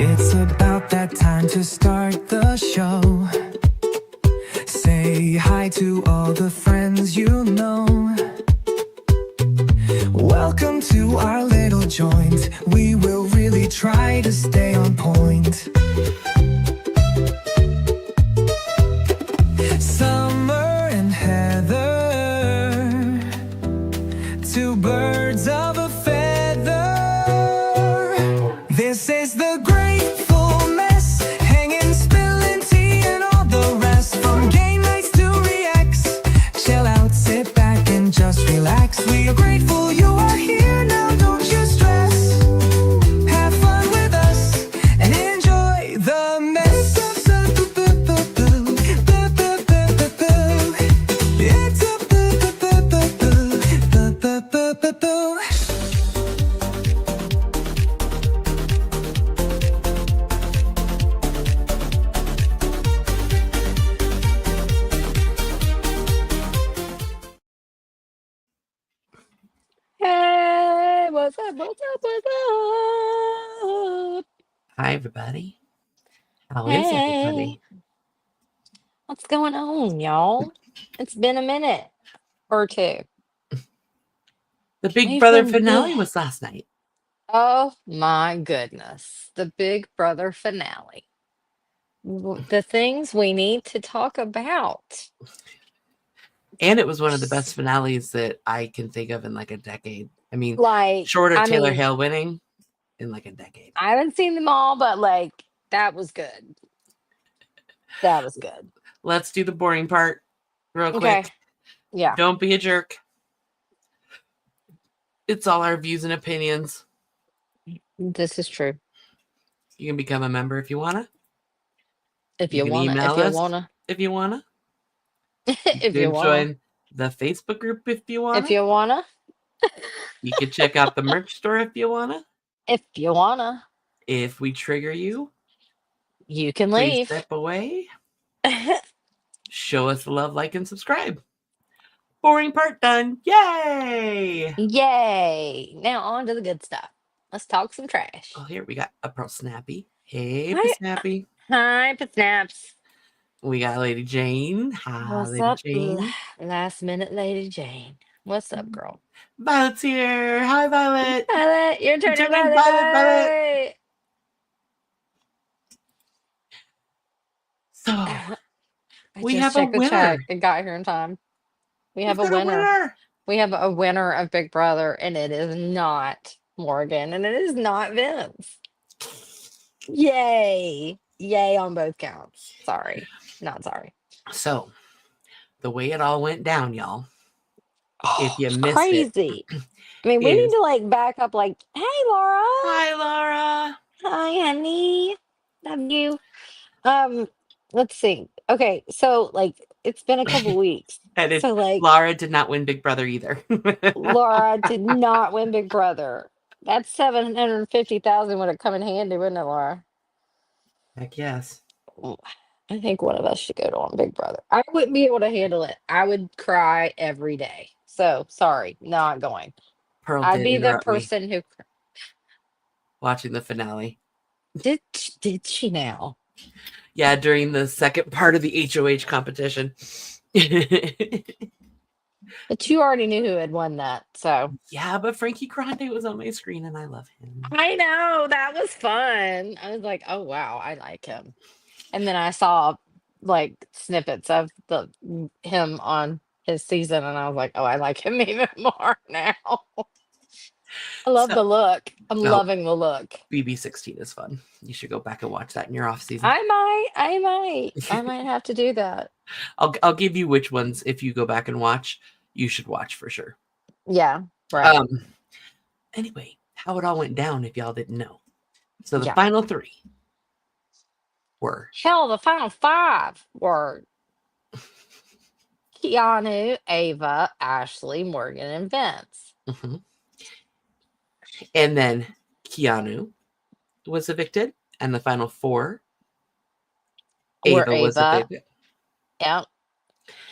It's about that time to start the show. Say hi to all the friends you know. Welcome to our little joint. We will really try to stay on point. Summer and Heather, two birds of a feather. This is the Grateful Mess, hanging, spilling tea and all the rest. From game nights to reacts, chill out, sit back and just relax. We are grateful you are here now, don't you stress. Have fun with us and enjoy the mess. Hey, what's up? What's up? What's up? Hi, everybody. How is everybody? What's going on, y'all? It's been a minute or two. The Big We've Brother been finale busy. was last night. Oh my goodness. The Big Brother finale. The things we need to talk about. And it was one of the best finales that I can think of in like a decade. I mean, Like, short of I Taylor mean, Hale winning in like a decade. I haven't seen them all, but like, that was good. That was good. Let's do the boring part real Okay. quick. Yeah. Don't be a jerk. It's all our views and opinions. This is true. You can become a member if you want to. If you want to. If you want to. If you want to. If you can want join the Facebook group if you want If you want to. You can check out the merch store if you want to. If you want to. If we trigger you, You can please leave. step away. Show us love, like, and subscribe. Boring part done. Yay! Yay! Now on to the good stuff. Let's talk some trash. Oh, here we got a Pearl Snappy. Hey, Hi. Snappy. Hi, Snaps. We got Lady Jane. Hi, What's Lady up, Jane. last minute Lady Jane? What's up, girl? Violet's here. Hi, Violet. Violet, your turn, Turn Violet. in, Violet. So we have a winner. It got here in time. We have a winner. We have a winner of Big Brother, and it is not Morgan, and it is not Vince. Yay! Yay on both counts. Sorry, not sorry. So the way it all went down, y'all. If you It's missed crazy. I mean, we need to like back up. Like, hey, Laura. Hi, Laura. Hi, honey. Love you. Let's see. Okay, so like it's been a couple weeks. And so like Laura did not win Big Brother either. Laura did not win Big Brother. That 750,000 would have come in handy, wouldn't it, Laura? Heck yes. I think one of us should go on Big Brother. I wouldn't be able to handle it. I would cry every day. So sorry, not going. Pearl I'd did be the interrupt me person who watching the finale. did she now? Yeah, during the second part of the HOH competition. But you already knew who had won that, so. Yeah, but Frankie Grande was on my screen and I love him. I know, that was fun. I was like, oh wow, I like him. And then I saw like snippets of him on his season, and I was like, oh, I like him even more now. I love the look. I'm loving the look. BB16 is fun. You should go back and watch that in your off season. I might have to do that. I'll give you which ones, if you go back and watch, you should watch for sure. Yeah, right. Anyway, how it all went down, if y'all didn't know. So the final three were... Hell, the final five were Keanu, Ava, Ashley, Morgan, and Vince. Mm-hmm. And then Keanu was evicted, and the final four, Ava was evicted. Yep.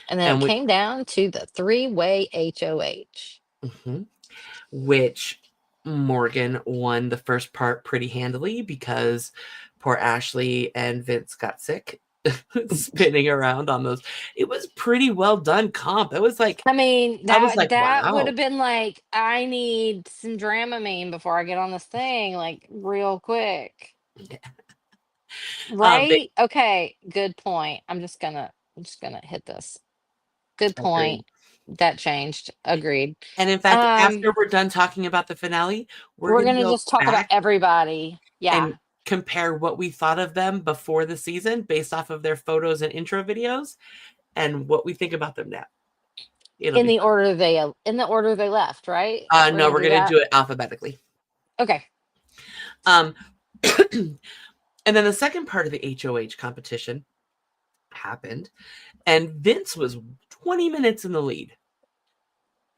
And then it came down to the three-way HOH. Mm-hmm. Which Morgan won the first part pretty handily because poor Ashley and Vince got sick spinning around on those. It was pretty well done comp. It was like, I mean, I was like, that would wow. have been like, I need some Dramamine before I get on this thing, like real quick. They, Right? Okay, good point. I'm just gonna hit this. Good agreed. point. That changed. Agreed. And in fact, Um, after we're done talking about the finale, we're we're going to gonna go just talk about back everybody. Yeah. and compare what we thought of them before the season based off of their photos and intro videos and what we think about them now. It'll In be the order they left, right? fun. We're No, gonna we're do going to that. do it alphabetically. Okay. Um, and then the second part of the HOH competition happened, and Vince was 20 minutes in the lead.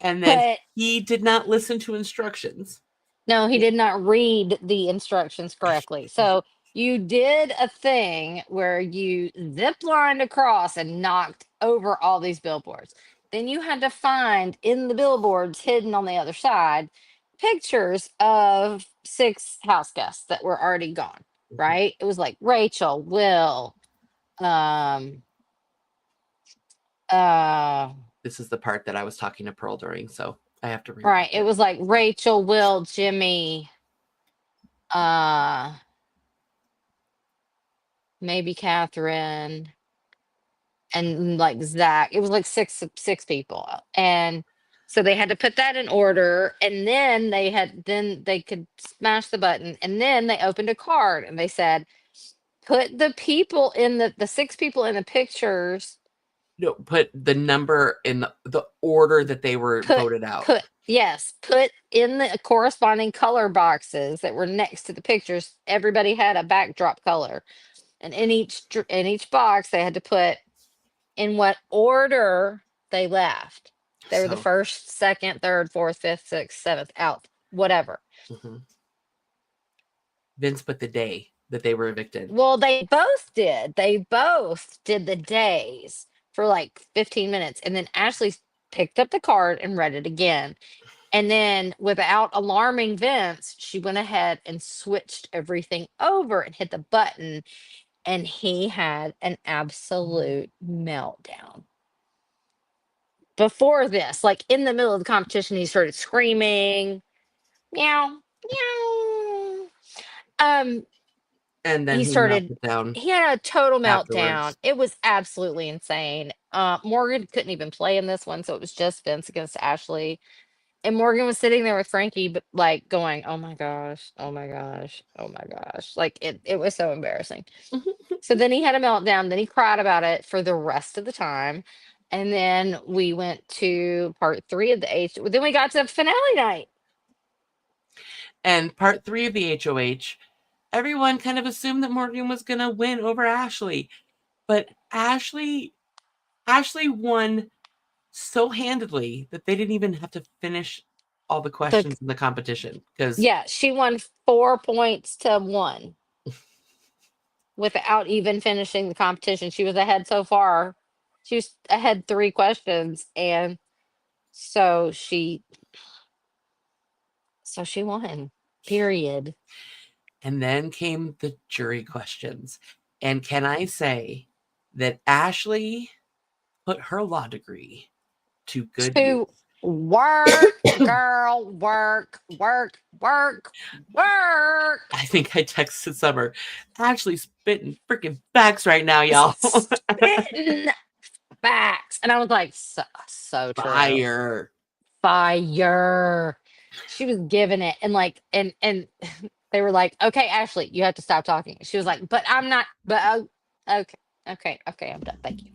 And then But he did not listen to instructions. no, he did not read the instructions correctly. So you did a thing where you zip lined across and knocked over all these billboards. Then you had to find in the billboards hidden on the other side pictures of 6 house guests that were already gone, right? It was like Rachel, Will, um, uh, This is the part that I was talking to Pearl during, so I have to rewind right. It was like Rachel, Will, Jimmy, uh, maybe Catherine, and like Zach. It was like six people. And so they had to put that in order, and then they could smash the button, and then they opened a card and they said, put the people in the 6 people in the pictures, No, put the number in the order that they were put voted out. put in the corresponding color boxes that were next to the pictures. Everybody had a backdrop color, and in each box they had to put in what order they left. They were the So, first, second, third, fourth, fifth, sixth, seventh out, whatever. Vince put the day that they were evicted. Well, they both did. They both did the days for like 15 minutes. And then Ashley picked up the card and read it again. And then, without alarming Vince, she went ahead and switched everything over and hit the button. And he had an absolute meltdown. Before this, like in the middle of the competition, he started screaming, meow, meow. And then He he started, melted down he had a total meltdown. afterwards. It was absolutely insane. Morgan couldn't even play in this one, so it was just Vince against Ashley. And Morgan was sitting there with Frankie, but like going, oh my gosh, oh my gosh, oh my gosh. Like it was so embarrassing. So then he had a meltdown, then he cried about it for the rest of the time. And then we went to part 3 of the then we got to finale night. And part 3 of the HOH, everyone kind of assumed that Morgan was going to win over Ashley. But Ashley won so handedly that they didn't even have to finish all the questions in the competition. Because Yeah, she won 4 points to 1 without even finishing the competition. She was ahead so far. She was ahead 3 questions, and so she won. Period. And then came the jury questions. And can I say that Ashley put her law degree to good use? To work, girl, work, work, work, work. I think I texted Summer, Ashley spitting freaking facts right now, y'all. Spitting facts. And I was like, so true. Fire. She was giving it, and like, and they were like, okay, Ashley, you have to stop talking. She was like, but I'm not, but okay, I'm done. Thank you.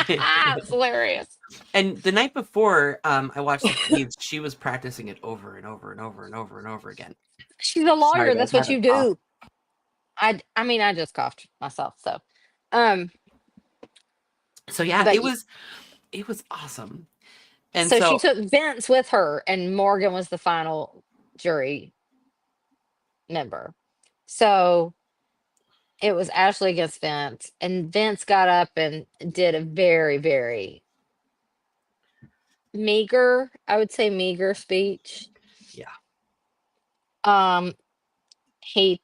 It's hilarious. And the night before I watched the feeds, she was practicing it over and over and over and over and over again. She's a lawyer. Sorry, That's guys, what you had a do. I mean, I just coughed myself. So yeah, but it was awesome. And so she took Vince with her, and Morgan was the final jury member. So it was Ashley against Vince, and Vince got up and did a very, very meager, I would say meager speech. Yeah. Um, he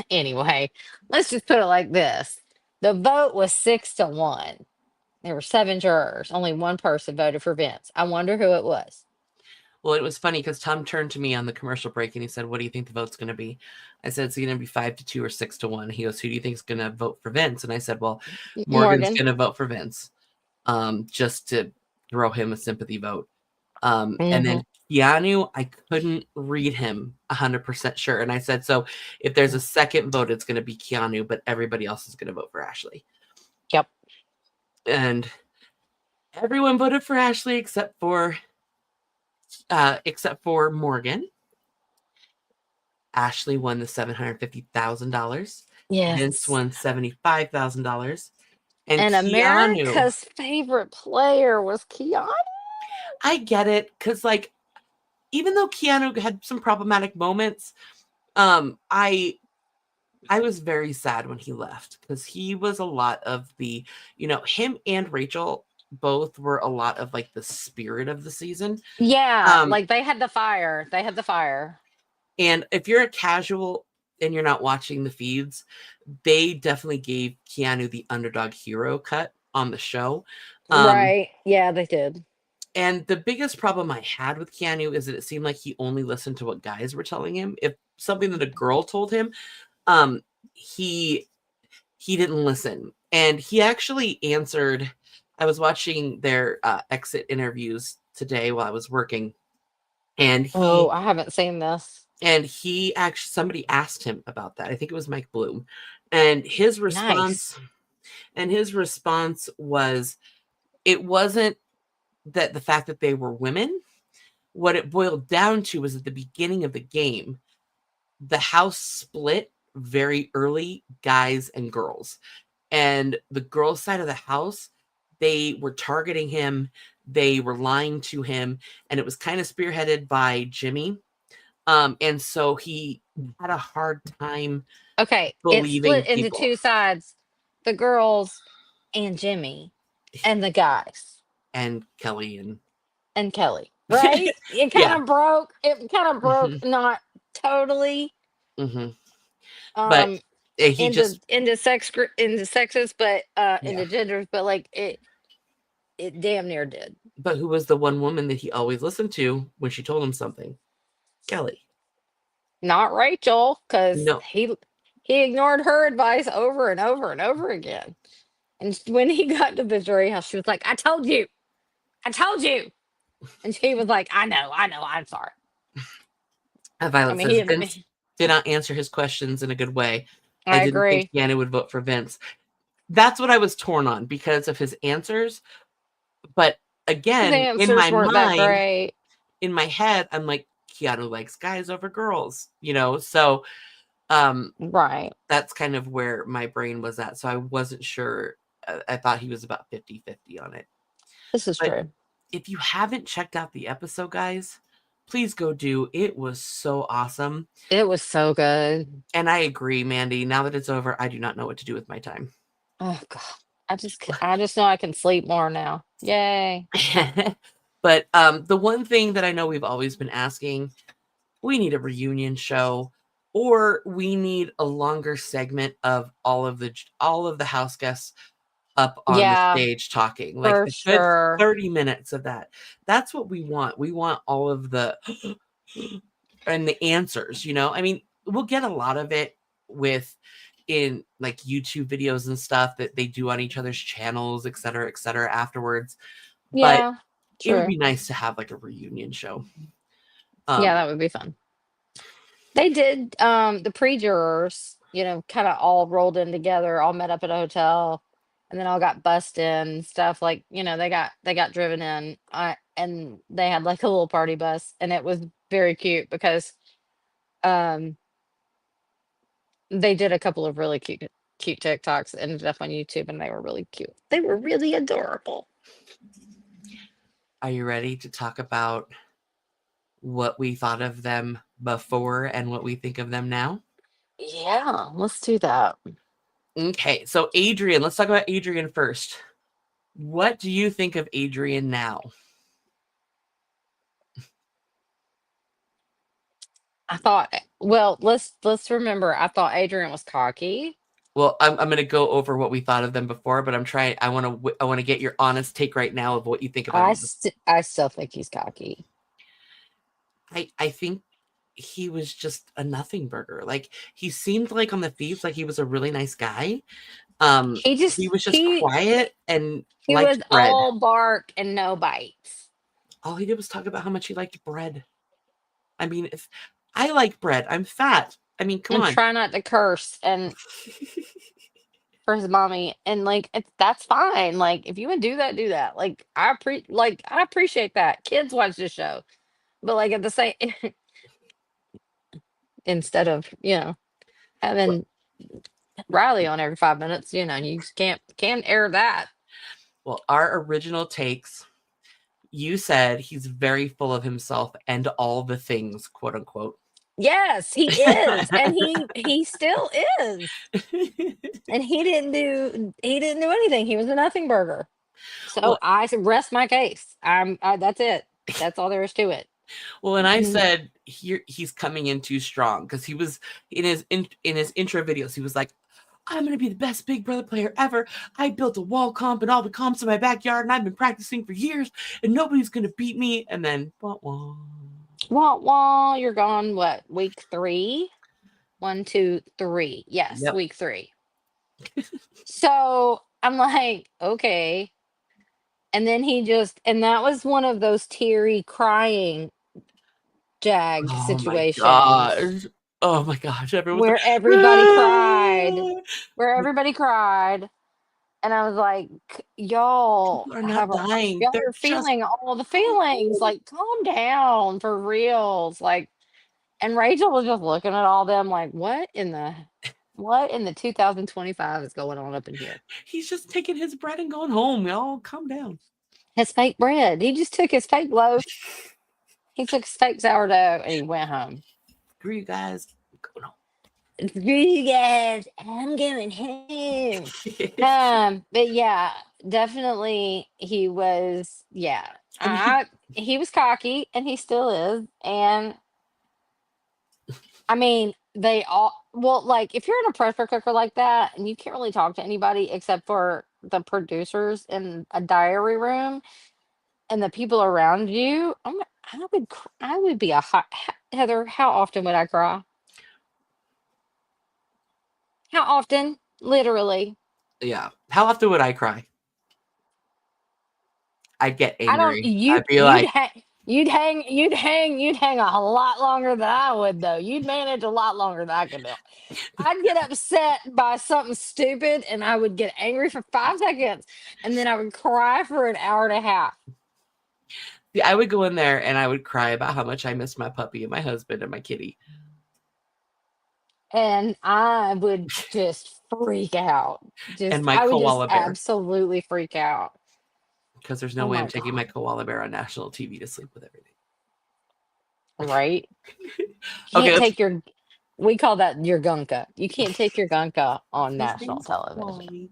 anyway. Let's just put it like this: the vote was 6-1. There were 7 jurors. Only one person voted for Vince. I wonder who it was. Well, it was funny because Tom turned to me on the commercial break and he said, "What do you think the vote's going to be?" I said, "It's going to be 5-2 or 6-1." He goes, "Who do you think is going to vote for Vince?" And I said, "Well, Morgan's Morgan. going to vote for Vince, just to throw him a sympathy vote." And Mhm. then Keanu, I couldn't read him 100% sure. And I said, "So if there's a second vote, it's going to be Keanu, but everybody else is going to vote for Ashley." Yep. And everyone voted for Ashley except for Morgan. Ashley won the $750,000. Vince Yes. won $75,000. And And Keanu, America's favorite player was Keanu. I get it, because like, even though Keanu had some problematic moments, I was very sad when he left because he was a lot of the, him and Rachel both were a lot of like the spirit of the season. Yeah, Um, like they had the fire. They had the fire. and if you're a casual and you're not watching the feeds, they definitely gave Keanu the underdog hero cut on the show. Right. Yeah, they did. And the biggest problem I had with Keanu is that it seemed like he only listened to what guys were telling him. If something that a girl told him, um, he didn't listen. And he actually answered. I was watching their exit interviews today while I was working, and Oh, I haven't seen this. he actually, somebody asked him about that. I think it was Mike Bloom, and his Nice. response was, it wasn't that the fact that they were women. What it boiled down to was at the beginning of the game, the house split very early, guys and girls. And the girls' side of the house, they were targeting him, they were lying to him, and it was kind of spearheaded by Jimmy. And so he had a hard time Okay, it's believing split into people. 2 sides: the girls and Jimmy, and the guys And Kelly and Kelly. Right? It yeah. kind of broke. It kind of broke, not totally. But Um, he just into sexes, but yeah. into genders, but like it damn near did. But who was the one woman that he always listened to when she told him something? Kelly. Not Rachel, because No. he ignored her advice over and over and over again. And when he got to the jury house, she was like, I told you," and he was like, I know, I'm sorry. I Violet mean, says Vince did not answer his questions in a good way. I I didn't think agree. Deanna would vote for Vince. That's what I was torn on because of his answers. But His again, in answers my weren't that mind, great. in my head, I'm like, Keanu likes guys over girls, So Right. that's kind of where my brain was at. So I wasn't sure. I thought he was about 50-50 on it. This is But true. if you haven't checked out the episode, guys, please go do. It was so awesome. It was so good. And I agree, Mandy. Now that it's over, I do not know what to do with my time. Oh god. I just know I can sleep more now. Yay. But the one thing that I know we've always been asking, we need a reunion show, or we need a longer segment of all of the house guests up on the Yeah, stage talking, like for a good sure. 30 minutes of that. That's what we want. We want all of the and the answers, I mean, we'll get a lot of it in like YouTube videos and stuff that they do on each other's channels, et cetera, afterwards. But Yeah, it would true. be nice to have like a reunion show. Yeah, that would be fun. They did the pre-jurors, kind of all rolled in together, all met up at a hotel, and then all got bussed in and stuff. Like, they got driven in, and they had like a little party bus, and it was very cute because um they did a couple of really cute TikToks that ended up on YouTube, and they were really cute. They were really adorable. Are you ready to talk about what we thought of them before and what we think of them now? Yeah, let's do that. Okay, so Adrian, let's talk about Adrian first. What do you think of Adrian now? I thought, well, let's remember, I thought Adrian was cocky. Well, I'm gonna go over what we thought of them before, but I'm trying. I want to get your honest take right now of what you think about him. I still think he's cocky. I think he was just a nothing burger. Like he seemed like on the feeds like he was a really nice guy. He just He was just quiet and he was liked bread. all bark and no bites. All he did was talk about how much he liked bread. I mean, if I like bread, I'm fat. I mean, come And on. try not to curse and for his mommy, and like that's fine. Like if you would do that, do that. Like I appreciate that. Kids watch this show, but like at the same, instead of having Riley on every 5 minutes, you just can't air that. Well, our original takes, you said he's very full of himself and all the things, quote unquote. Yes, he is, and he still is. And he didn't do anything. He was a nothing burger. So Well, I rest my case. That's it. That's all there is to it. Well, and I said he's coming in too strong because he was in his intro videos. He was like, "I'm gonna be the best Big Brother player ever. I built a wall comp and all the comps in my backyard, and I've been practicing for years, and nobody's gonna beat me." And then, Wah, you're gone. What, week 3? 1, 2, 3. Yes, Yep. week 3. So I'm like, okay. And then and that was one of those teary crying Jag situations. Oh my gosh! Where everybody cried. Where everybody cried. And I was like, y'all People are not dying. y'all They're are feeling all the feelings. Like, calm down for reals. Like, and Rachel was just looking at all them like, what in the 2025 is going on up in here? He's just taking his bread and going home. Y'all calm down. His fake bread. He just took his fake loaf. He took his fake sourdough and he went home. Screw you guys. I'm going home. Screw you guys. I'm going home. But yeah, definitely he was, yeah. He was cocky and he still is. And I mean, they all, well, like if you're in a pressure cooker like that and you can't really talk to anybody except for the producers in a diary room and the people around you, I would be a hot Heather. How often would I cry? How often? Literally. Yeah. How often would I cry? I'd get angry. I don't. I'd be like, you'd hang a lot longer than I would, though. You'd manage a lot longer than I could do. I'd get upset by something stupid, and I would get angry for 5 seconds, and then I would cry for an hour and a half. I would go in there and I would cry about how much I miss my puppy and my husband and my kitty. And I would just freak out. And my I would koala just bear. absolutely freak out. Because there's no way I'm taking my koala bear on national TV to sleep with every day. Right? Can't take your, we call that your gunka. You can't take your gunka on national television.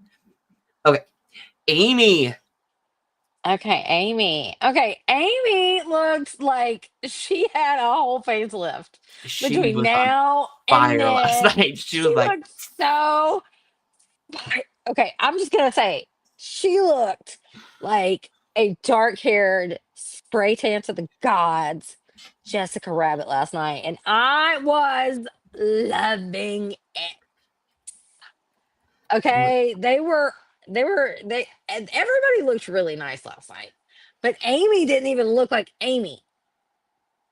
Okay. Amy. Okay, Amy. Amy looks like she had a whole facelift between now and then. Last night. She was like, so. Okay, I'm just gonna say she looked like a dark-haired spray tan to the gods, Jessica Rabbit last night, and I was loving it. Okay, and everybody looked really nice last night, but Amy didn't even look like Amy.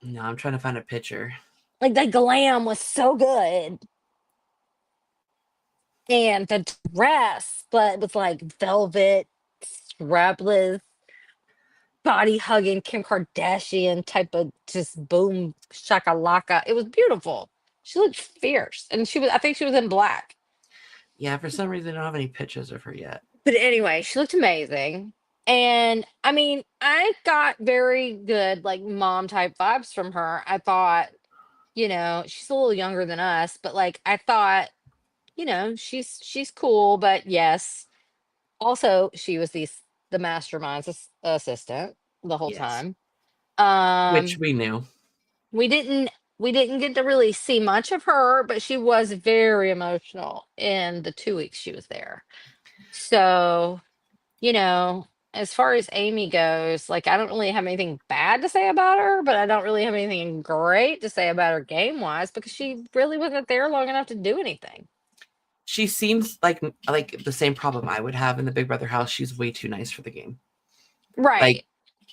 No, I'm trying to find a picture. Like the glam was so good. And the dress, but with like velvet, strapless, body hugging Kim Kardashian type of just boom shakalaka. It was beautiful. She looked fierce. And I think she was in black. Yeah, for some reason I don't have any pictures of her yet. But anyway, she looked amazing. And I mean, I got very good like mom type vibes from her. I thought, she's a little younger than us, but like I thought, she's cool, but yes. Also, she was the mastermind's assistant the whole time. Which we knew. We didn't we didn't get to really see much of her, but she was very emotional in the 2 weeks she was there. So, you know, as far as Amy goes, like I don't really have anything bad to say about her, but I don't really have anything great to say about her game wise because she really wasn't there long enough to do anything. She seems like the same problem I would have in the Big Brother house. She's way too nice for the game. Right.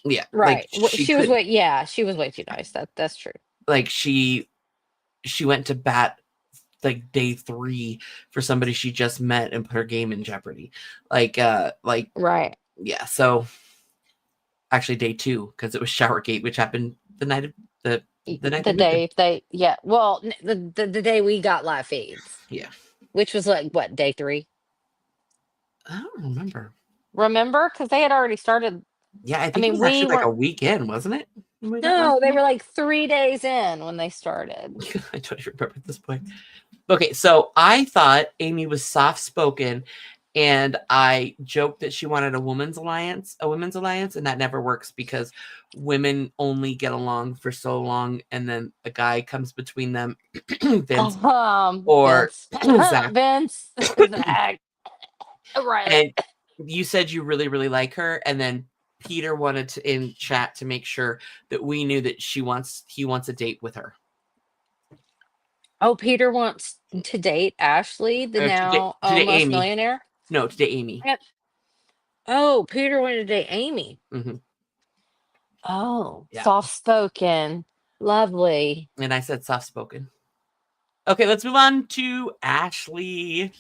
Yeah, Right. she She was could, way yeah, she was way too nice. That's true. she went to bat like day 3 for somebody she just met and put her game in jeopardy. Right. Yeah. So actually day 2 because it was Showergate, which happened the night of the night they The moved in. day well, the day we got live feeds, Yeah. which was like what, day 3? I don't remember. Remember? Because they had already started. Yeah, I I think it mean, was we actually like a weren't. weekend, wasn't it? When we got No, last they night? were like 3 days in when they started. I don't even remember at this point. Okay, so I thought Amy was soft spoken, and I joked that she wanted a women's alliance, and that never works because women only get along for so long, and then a guy comes between them, Vince or Vince, Zach. Vince, Zach, Riley. And you said you really, really like her, and then Peter wanted to in chat to make sure that we knew that he wants a date with her. Oh, Peter wants to date Ashley, the Or now to date almost Amy. millionaire. No, to date Amy. Oh, Peter wanted to date Amy. Mm-hmm. Oh, Yeah. soft spoken, lovely. And I said soft spoken. Okay, let's move on to Ashley.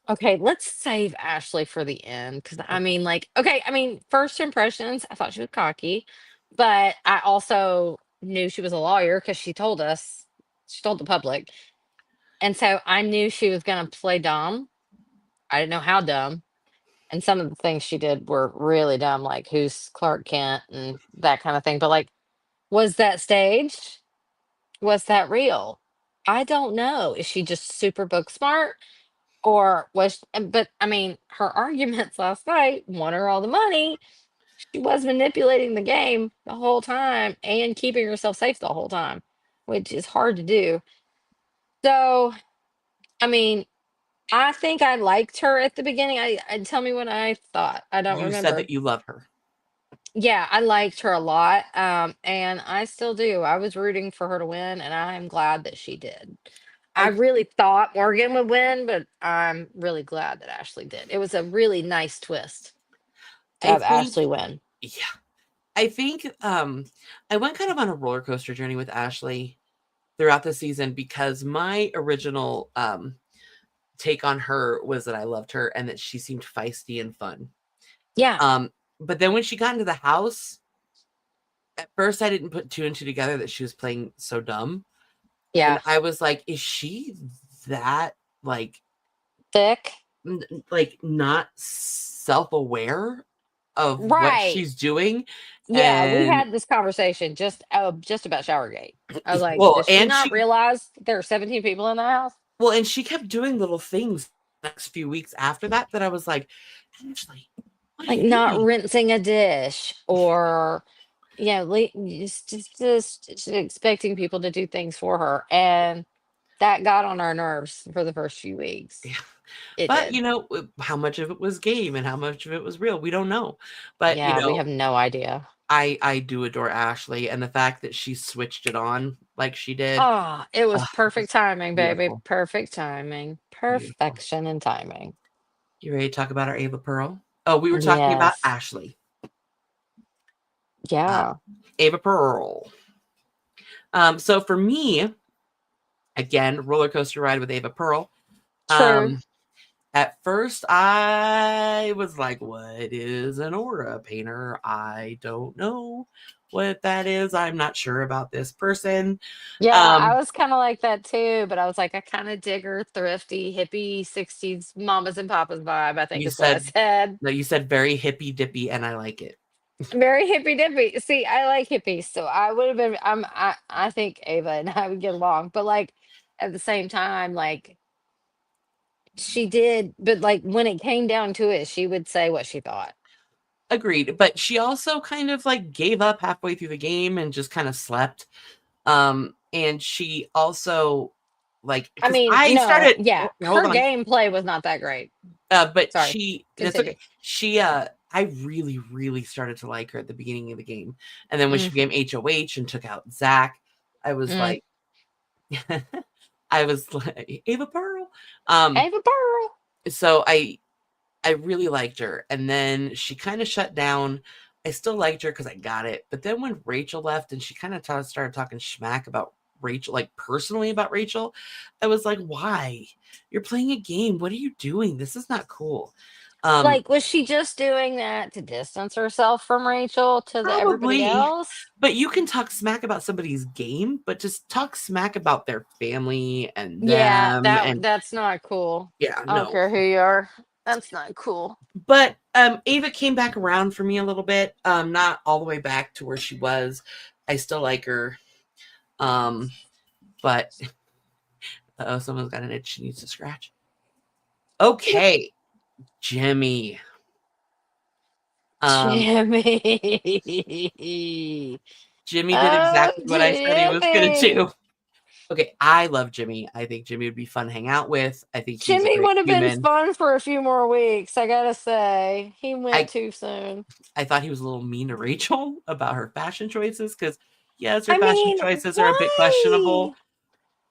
Okay, let's save Ashley for the end because I mean, like, okay, I mean, first impressions, I thought she was cocky, but I also knew she was a lawyer because she told us, she told the public, and so I knew she was gonna play dumb. I didn't know how dumb, and some of the things she did were really dumb, like who's Clark Kent and that kind of thing. But like, was that staged? Was that real? I don't know. Is she just super book smart? Or was but I mean, her arguments last night won her all the money. She was manipulating the game the whole time and keeping herself safe the whole time, which is hard to do. So, I mean, I think I liked her at the beginning. I tell me what I thought. I don't You said remember. that you love her. Yeah, I liked her a lot. And I still do. I was rooting for her to win, and I'm glad that she did. I I really thought Morgan would win, but I'm really glad that Ashley did. It was a really nice twist to I have think Ashley win. yeah. I think I went kind of on a roller coaster journey with Ashley throughout the season because my original take on her was that I loved her and that she seemed feisty and fun. Yeah. But then when she got into the house, at first I didn't put 2 and 2 together that she was playing so dumb. And Yeah. I was like, is she that like Thick. not self-aware of what Right. she's doing? Yeah, we And had this conversation just about Showergate. I was like, well, does she and not she realize there are 17 people in the house? well, and she kept doing little things the next few weeks after that I was like, Ashley, what are Like you not doing? rinsing a dish or just expecting people to do things for her. And that got on our nerves for the first few weeks. Yeah. It But did. how much of it was game and how much of it was real, we don't know. But Yeah, we have no idea. I do adore Ashley, and the fact that she switched it on like she did. Oh, it was uh, perfect timing, baby. beautiful. Perfect timing. Beautiful. Perfection and timing. You ready to talk about our Ava Pearl? Oh, we were talking about Yes. Ashley. Yeah. Ava Pearl. So for me, again, roller coaster ride with Ava Pearl. True. At first, I was like, what is an aura painter? I don't know what that is. I'm not sure about this person. Yeah, I was kind of like that too, but I was like, I kind of dig her thrifty, hippie 60s mamas and papas vibe, I think You is what I said, said. no, you said very hippy dippy, and I like it. Very hippy dippy. See, I like hippies, so I would have been I think Ava and I would get along, but like at the same time, like she did, but like when it came down to it, she would say what she thought. Agreed. But she also kind of like gave up halfway through the game and just kind of slept. and she also like I because mean, I no, started yeah, hold her on, gameplay was not that great. but Sorry, that's continue. okay. She I really, really started to like her at the beginning of the game. And then when she Mm, became HOH and took out Zach, I was mm. like I was like Ava Pearl. Um Ava Pearl. so I really liked her. And then she kind of shut down. I still liked her because I got it. But then when Rachel left and she kind of started talking smack about Rachel, like personally about Rachel, I was like, why? You're playing a game. What are you doing? This is not cool. Like, was she just doing that to distance herself from Rachel to everybody Probably, else? but you can talk smack about somebody's game, but just talk smack about their family and Yeah, them. And that's not cool. yeah, I don't no. care who you are. That's not cool. But Ava came back around for me a little bit. Not all the way back to where she was. I still like her. But oh, someone's got an itch she needs to scratch. Okay, Jimmy. Jimmy. Jimmy did Oh, exactly what I said he was gonna Jimmy. do. Okay, I love Jimmy. I think Jimmy would be fun to hang out with. I think he's a Jimmy great would have been human. fun for a few more weeks, I gotta say. He went I too soon. I thought he was a little mean to Rachel about her fashion choices because yes, her I fashion mean, choices are a bit why? questionable,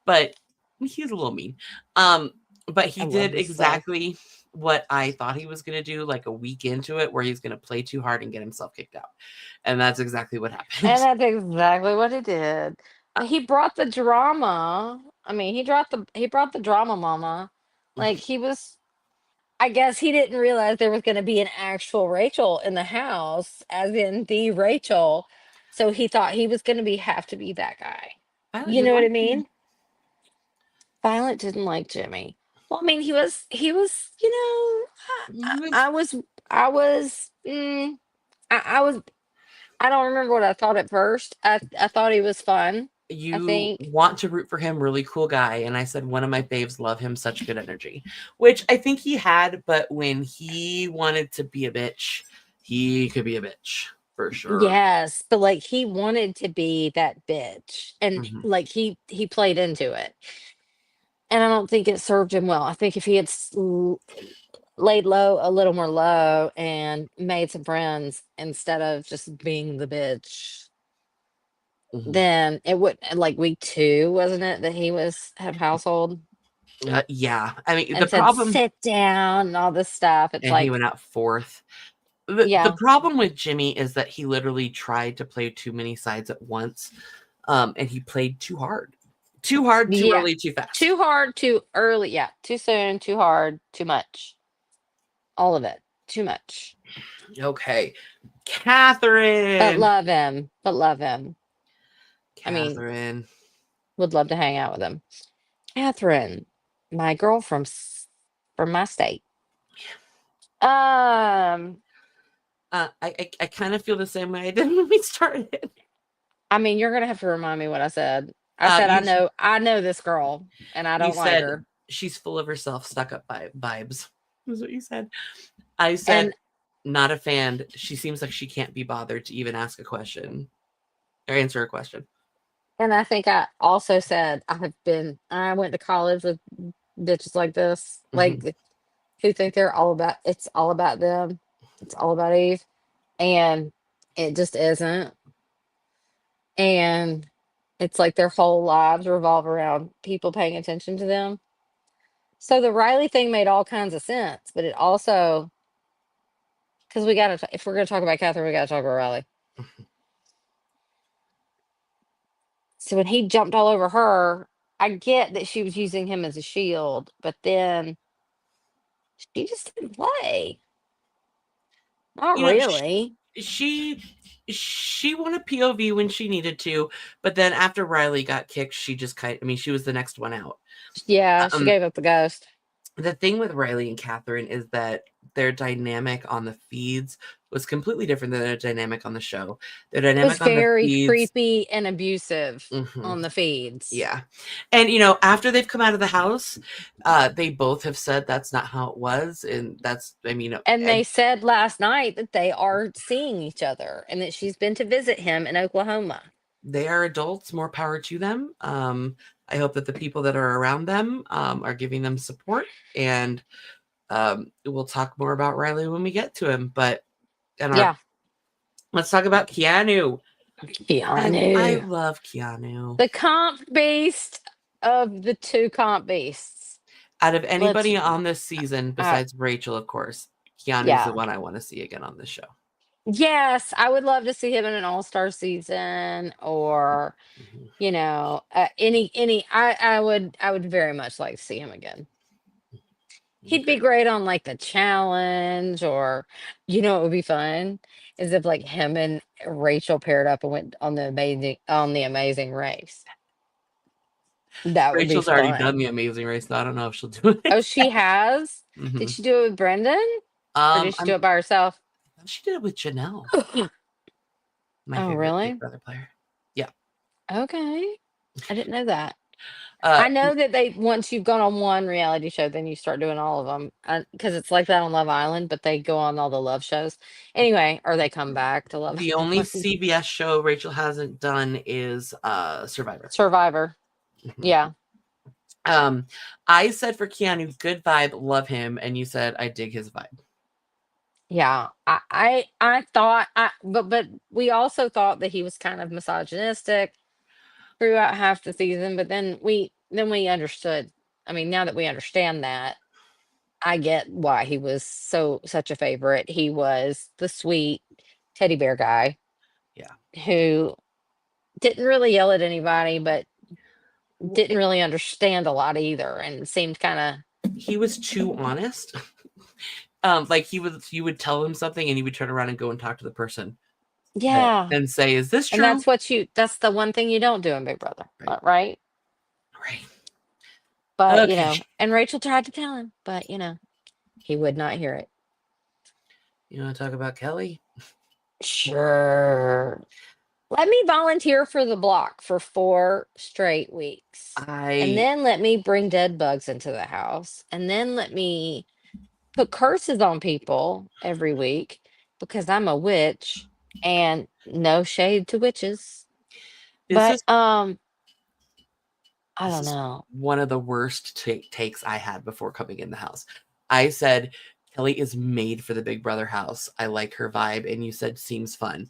but he's a little mean. Um, but I he love did this stuff. exactly what I thought he was gonna do, like a week into it, where he's gonna play too hard and get himself kicked out. And that's exactly what And happened. that's exactly what he did. But he brought the drama. I mean, he brought the drama mama. Like he was I guess he didn't realize there was gonna be an actual Rachel in the house, as in the Rachel. So he thought he was gonna have to be that guy. Violet You did know what I like him. mean? Violet didn't like Jimmy. Well, I mean, he was, He was I was, I was, I was, I don't remember what I thought at first. I thought he was fun. I you think, want to root for him, really cool guy. And I said one of my faves love him, such good energy, which I think he had, but when he wanted to be a bitch, he could be a bitch for sure. yes, but like he wanted to be that bitch, and Mhm. like he played into it, and I don't think it served him well. I think if he had laid low a little more low and made some friends instead of just being the bitch, Mhm. then it would like week 2, wasn't it, that he was head of household Yeah, I mean the and said, problem, "Sit down," and all this stuff. It's and he like, went out fourth. The yeah, problem with Jimmy is that he literally tried to play too many sides at once, and he played too hard, too yeah, early, too fast. too hard, too early, yeah, too soon, too hard, too much, all of it, too much. Okay, But Catherine. love him, but love him. I mean, Catherine. would love to hang out with him. Catherine, my girl from my state. Um, I kind of feel the same way I did when we started. I mean, you're gonna have to remind me what I said. I said You I know this girl, and I you don't like said her. she's full of herself, stuck up vibes. Is what you said. I said And not a fan. She seems like she can't be bothered to even ask a question or answer a question. I think I also said I went to college with bitches like this, Mhm. like who think it's all about them. It's all about Eve. And it just isn't. And it's like their whole lives revolve around people paying attention to them. So the Riley thing made all kinds of sense, but it also because if we're gonna talk about Catherine, we gotta talk about Riley. So when he jumped all over her, I get that she was using him as a shield, but then she just didn't play. Not You know, really. she she won a POV when she needed to, but then after Riley got kicked, she just kind. I mean, she was the next one out. Yeah, she Um, gave up the ghost. the thing with Riley and Catherine is that their dynamic on the feeds was completely different than their dynamic on the show. Their It was dynamic on the very feeds, creepy and abusive mhm, on the feeds. yeah. And after they've come out of the house, they both have said that's not how it was, and that's, I mean, And they said last night that they are seeing each other and that she's been to visit him in Oklahoma. they are adults, more power to them. I hope that the people that are around them are giving them support, and we'll talk more about Riley when we get to him. But Yeah. let's talk about Keanu. I Keanu. love Keanu. The comp beast of the two comp beasts. Out of anybody on this season besides Rachel, of course, Keanu's Yeah. the one I want to see again on this show. Yes, I would love to see him in an all-star season, or Mhm. you know, any. I would very much like to see him again. He'd be Okay. great on like the challenge, or what would be fun is if like him and Rachel paired up and went on the Amazing Race. That would be Rachel's already done fun. the Amazing Race, so I don't know if she'll do it. Oh, she has? Mhm. Did she do it with Brendan? Or did she do it by herself? She did it with Janelle, my Oh, favorite really? Big Brother player. Yeah. Okay. I didn't know that. I know that once you've gone on one reality show, then you start doing all of them, because it's like that on Love Island, but they go on all the love shows anyway, or they come back to Love The only Island. CBS show Rachel hasn't done is Survivor. Survivor. Mhm. Yeah. I said for Keanu, good vibe, love him, and you said I dig his vibe. Yeah. I thought but we also thought that he was kind of misogynistic throughout half the season, but then we understood. I mean, now that we understand that, I get why he was such a favorite. He was the sweet teddy bear guy. Yeah. Who didn't really yell at anybody, but didn't really understand a lot either, and seemed kind of. He was too honest. Like you would tell him something, and he would turn around and go and talk to the person. Yeah. And say, "Is this true?" And that's the one thing you don't do in Big Brother, right? Right. But Okay. and Rachel tried to tell him, but he would not hear it. You want to talk about Kelly? Sure. Let me volunteer for the block for 4 straight weeks. And then let me bring dead bugs into the house. And then let me put curses on people every week, because I'm a witch, and no shade to witches. But I don't know. One of the worst takes I had before coming in the house. I said, Kelly is made for the Big Brother house. I like her vibe. And you said, seems fun.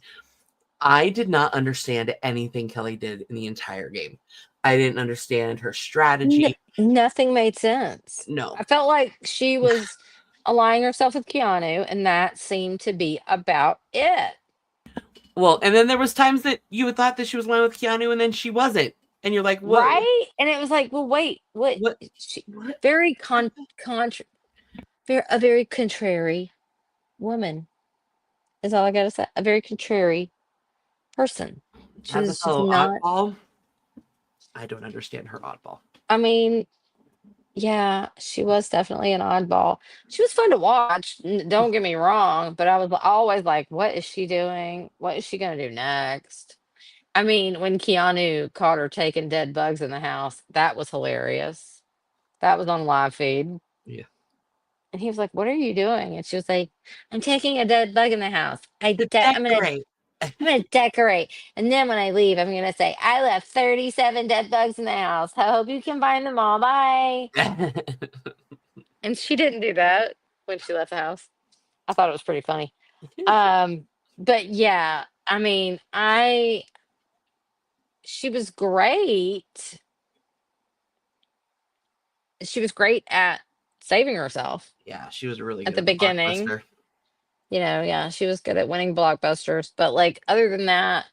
I did not understand anything Kelly did in the entire game. I didn't understand her strategy. Nothing made sense. No. I felt like she was aligning herself with Keanu, and that seemed to be about it. Well, and then there was times that you had thought that she was aligning with Keanu, and then she wasn't. And you're like, what? Right? And it was like, well, wait, what? Very a very contrary woman is all I gotta say. A very contrary person. As a She's fellow not. oddball, I don't understand her oddball. I mean, yeah, she was definitely an oddball. She was fun to watch. Don't get me wrong, but I was always like, what is she doing? What is she gonna do next? I mean, when Keanu caught her taking dead bugs in the house, that was hilarious. That was on live feed. Yeah. And he was like, "What are you doing?" And she was like, "I'm taking a dead bug in the house. I'm gonna decorate. And then when I leave, I'm gonna say, I left 37 dead bugs in the house. I hope you can find them all. Bye." And she didn't do that when she left the house. I thought it was pretty funny. But yeah, I mean, she was great. She was great at saving herself. Yeah, she was really At good the beginning. Blockbuster. Yeah, she was good at winning blockbusters. But like, other than that,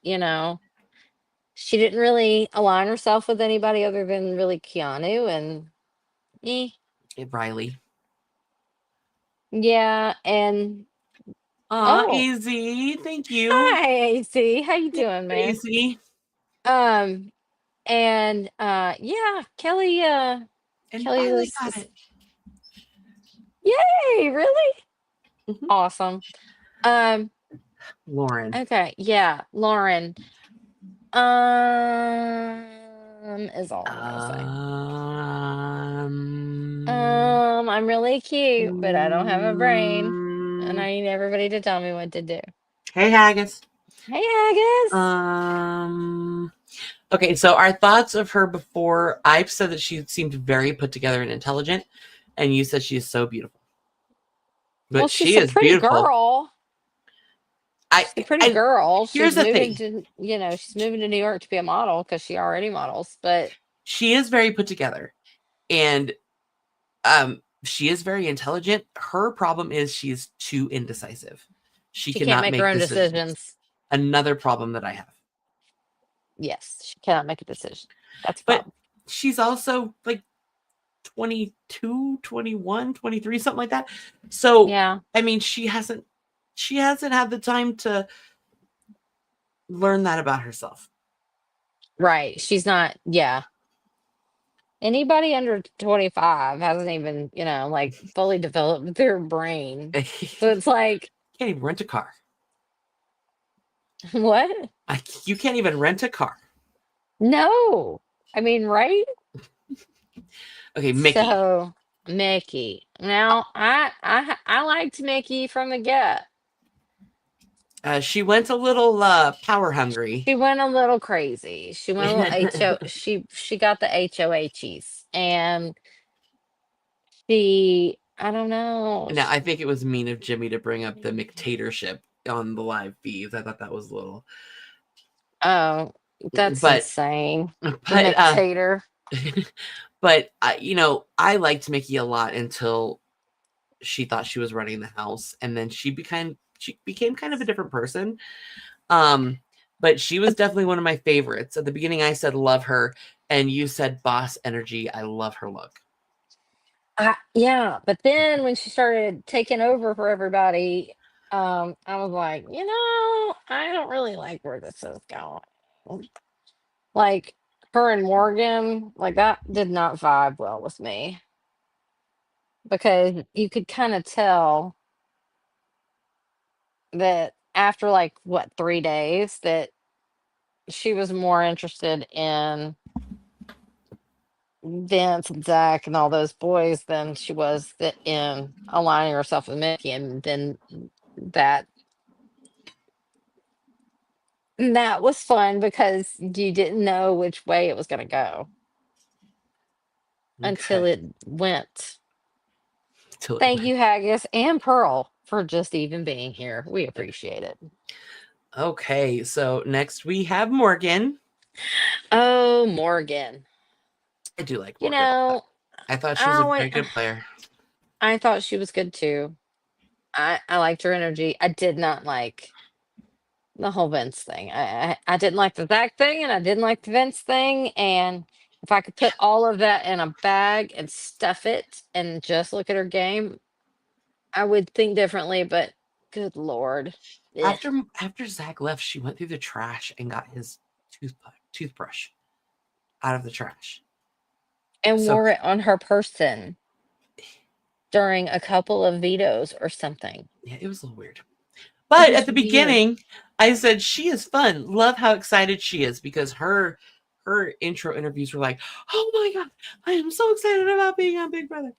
she didn't really align herself with anybody other than really Keanu and Riley. Yeah, and Easy. Thank you. Hi, AC. How you doing, man? Easy. And yeah, Kelly And Kelly Riley was got it. Yay, really? Mhm. Awesome. Lauren. Okay, yeah, Lauren. Is all I'm gonna say. I'm really cute, but I don't have a brain, and I need everybody to tell me what to do. Hey, Haggis. Hey, Agus. Okay, so our thoughts of her before. I've said that she seemed very put together and intelligent, and you said she is so beautiful. But Well, she's she a is pretty beautiful. girl. She's a pretty girl. Here's She's the moving thing. to, she's moving to New York to be a model because she already models. But She is very put together, and she is very intelligent. Her problem is she's too indecisive. She she can't cannot make her make own decisions. decisions. Another problem that I have. Yes, she cannot make a decision. That's a But problem. she's also like 22, 21, 23, something like that. So, Yeah, I mean, she hasn't had the time to learn that about herself. right. She's not. Yeah. Anybody under 25 hasn't even, like fully developed their brain. So it's like, Can't even rent a car. what? You can't even rent a car. No. I mean, right? Okay, Mickey. So Mickey. Now I liked Mickey from the get. She went a little power hungry. She went a little crazy. She went a little she got the HOHs and I don't know. Now, I think it was mean of Jimmy to bring up the McTatorship on the live feeds. I thought that was a little. Oh, that's But insane. The but McTator. but I liked Mickey a lot until she thought she was running the house, and then she became kind of a different person. But she was definitely one of my favorites. At the beginning, I said love her, and you said boss energy. I love her look. Yeah, but then when she started taking over for everybody, I was like, I don't really like where this is going. Like her and Morgan, like that did not vibe well with me because you could kind of tell that after like what 3 days that she was more interested in Vince and Zach and all those boys than she was in aligning herself with Mickey, and then that that was fun because you didn't know which way it was going to go until Okay. it went. Till it Thank went. you, Haggis and Pearl, for just even being here. We appreciate it. Okay, so next we have Morgan. Oh, Morgan. I do like You Morgan a lot. know, I thought she was I a very went. good player. I thought she was good too. I liked her energy. I did not like the whole Vince thing. I didn't like the Zach thing, and I didn't like the Vince thing. And if I could put all of that in a bag and stuff it and just look at her game, I would think differently. But good lord, Ugh. After Zach left, she went through the trash and got his toothbrush out of the trash. And So wore it on her person during a couple of vetoes or something. yeah, it was a little weird. It But was at the weird. beginning, I said she is fun. Love how excited she is because her intro interviews were like, "Oh my god, I am so excited about being on Big Brother."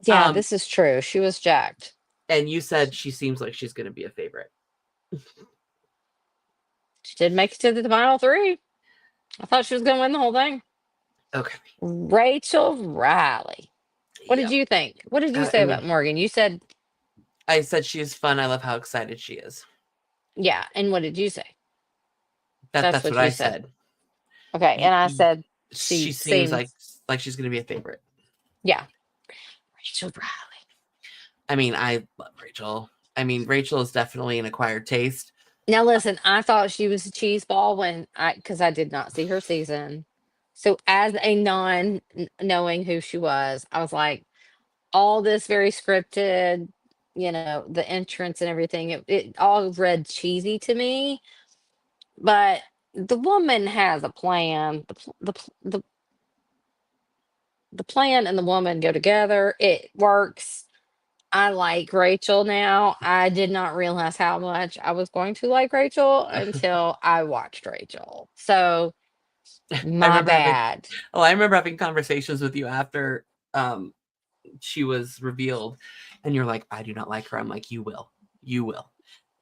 Yeah, this is true. She was jacked. And you said she seems like she's going to be a favorite. She did make it to the final three. I thought she was going to win the whole thing. Okay. Rachel Riley. What did you think? What did you say about Morgan? You said, I said she is fun. I love how excited she is. yeah. And what did you say? That's what I said. Okay. And I said, she seems like she's going to be a favorite. Yeah. Rachel Riley. I mean, I love Rachel. I mean, Rachel is definitely an acquired taste. Now, listen, I thought she was a cheese ball because I did not see her season. So, as a knowing who she was, I was like, all this very scripted, the entrance and everything, it all read cheesy to me. But the woman has a plan. The plan and the woman go together. It works. I like Rachel now. I did not realize how much I was going to like Rachel until I watched Rachel. So my bad. I remember having conversations with you after she was revealed, and you're like, I do not like her. I'm like, you will.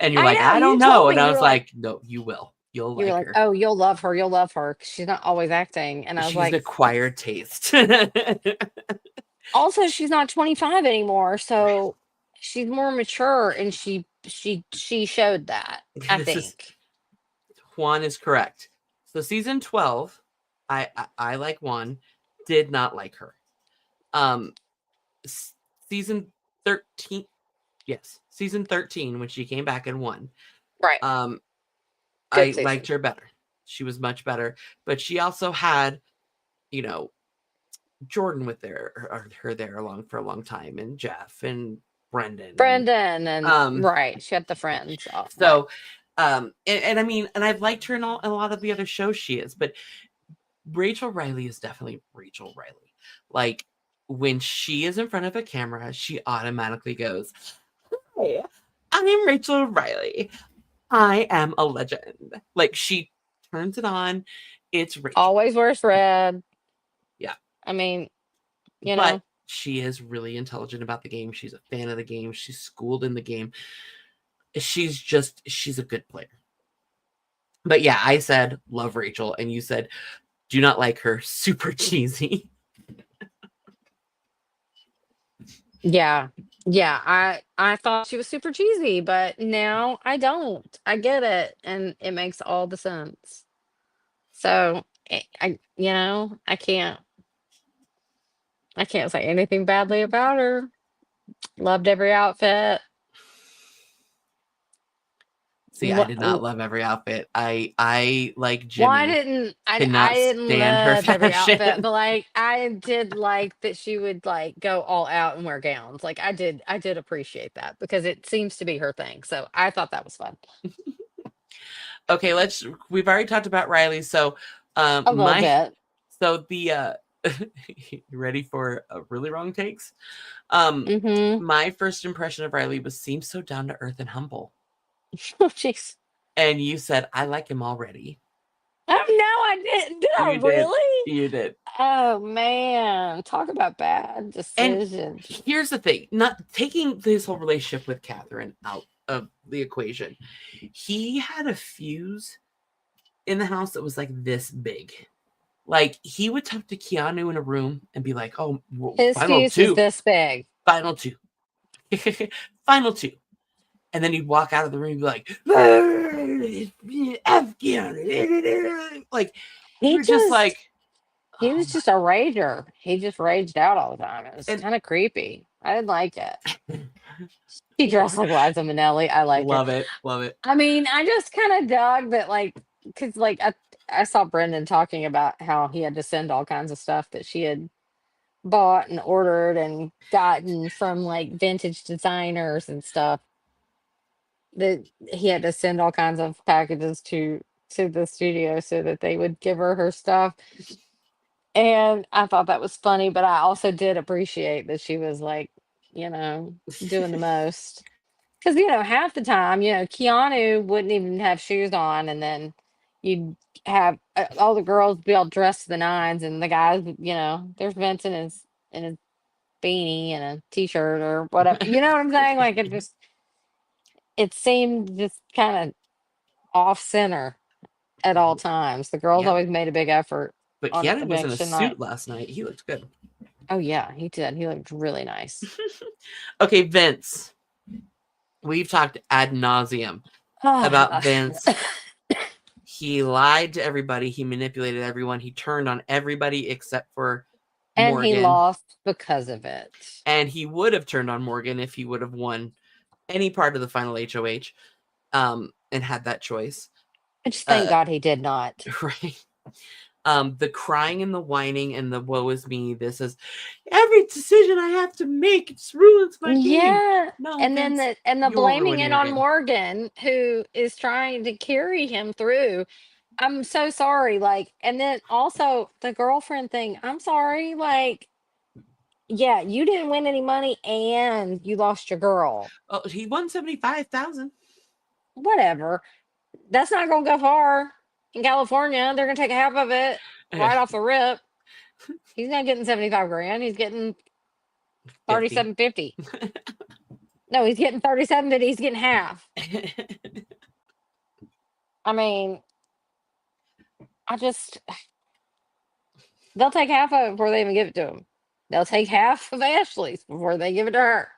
And you're I like, know, I you don't told know. me, And I you was were like like, no, you will. You'll you were like like, her. "Oh, you'll love her. You'll love her 'cause she's not always acting." And I was She's an like, acquired taste. also, she's not 25 anymore, so she's more mature, and she showed that, I This is think. Juan is correct. So season 12, I like Juan, did not like her. Season 13, yes, season 13 when she came back and won. Right. I Good liked season. her better. She was much better, but she also had, Jordan with her there along for a long time, and Jeff and Brendan, Brendan and and right, she had the friends, right. so and I mean, and I've liked her in a lot of the other shows she is, but Rachel Riley is definitely Rachel Riley. Like when she is in front of a camera, she automatically goes, "Hey, I'm Rachel Riley. I am a legend." Like she turns it on. It's Rachel. Always wears red. Yeah. I mean, you But know. she is really intelligent about the game. She's a fan of the game. She's schooled in the game. She's a good player. But yeah, I said love Rachel, and you said do not like her. Super cheesy. Yeah. Yeah, I thought she was super cheesy, but now I don't. I get it, and it makes all the sense. So, I can't say anything badly about her. Loved every outfit. See, I did not love every outfit. I like Well, I Jimmy. didn't. I Cannot didn't stand her love every outfit, fashion. but like I did like that she would like go all out and wear gowns. Like I did appreciate that because it seems to be her thing. So I thought that was fun. Okay, we've already talked about Riley. So A little bit. so the you ready for a really wrong takes? Mm-hmm. My first impression of Riley seems so down to earth and humble. Oh, jeez. And you said I like him already. Oh no, I didn't. Did I You did. really? You did. Oh man, talk about bad decisions. Here's the thing: not taking this whole relationship with Catherine out of the equation. He had a fuse in the house that was like this big. Like he would talk to Keanu in a room and be like, "Oh, His final fuse two, is this big. final two, final two," and then he'd walk out of the room and be like, "F Keanu," like He you're just like, he oh was just a rager. He just raged out all the time. It was And- kind of creepy. I didn't like it. He my- dressed like Liza Minnelli. I like love it. it. I mean, I just kind of dug that, like, because like I saw Brendan talking about how he had to send all kinds of stuff that she had bought and ordered and gotten from like vintage designers and stuff. That he had to send all kinds of packages to the studio so that they would give her stuff. And I thought that was funny, but I also did appreciate that she was like, doing the most. Because, half the time, Keanu wouldn't even have shoes on, and then you'd have all the girls be all dressed to the nines, and the guys, there's Vince in his beanie and a t-shirt or whatever. You know what I'm saying? Like it seemed just kind of off center at all times. The girls Yeah. always made a big effort. But On Keanu was in a election suit night. last night. He looked good. Oh yeah, he did. He looked really nice. Okay, Vince. We've talked ad nauseum about Vince. He lied to everybody. He manipulated everyone. He turned on everybody except for And Morgan. he lost because of it. And he would have turned on Morgan if he would have won any part of the final HOH and had that choice. I just thank God he did not. Right. The crying and the whining and the woe is me. This is every decision I have to make. It ruins my game. Yeah. No, And Vince, then the you'll blaming ruin it your on game. Morgan, who is trying to carry him through. I'm so sorry. Like, and then also the girlfriend thing. I'm sorry. Like, yeah, you didn't win any money and you lost your girl. Oh, he won 75,000. Whatever. That's not gonna go far. In California, they're gonna take half of it right off the rip. He's not getting 75 grand. He's getting 37.50. No, he's getting 37, but he's getting half. I mean, they'll take half of it before they even give it to him. They'll take half of Ashley's before they give it to her.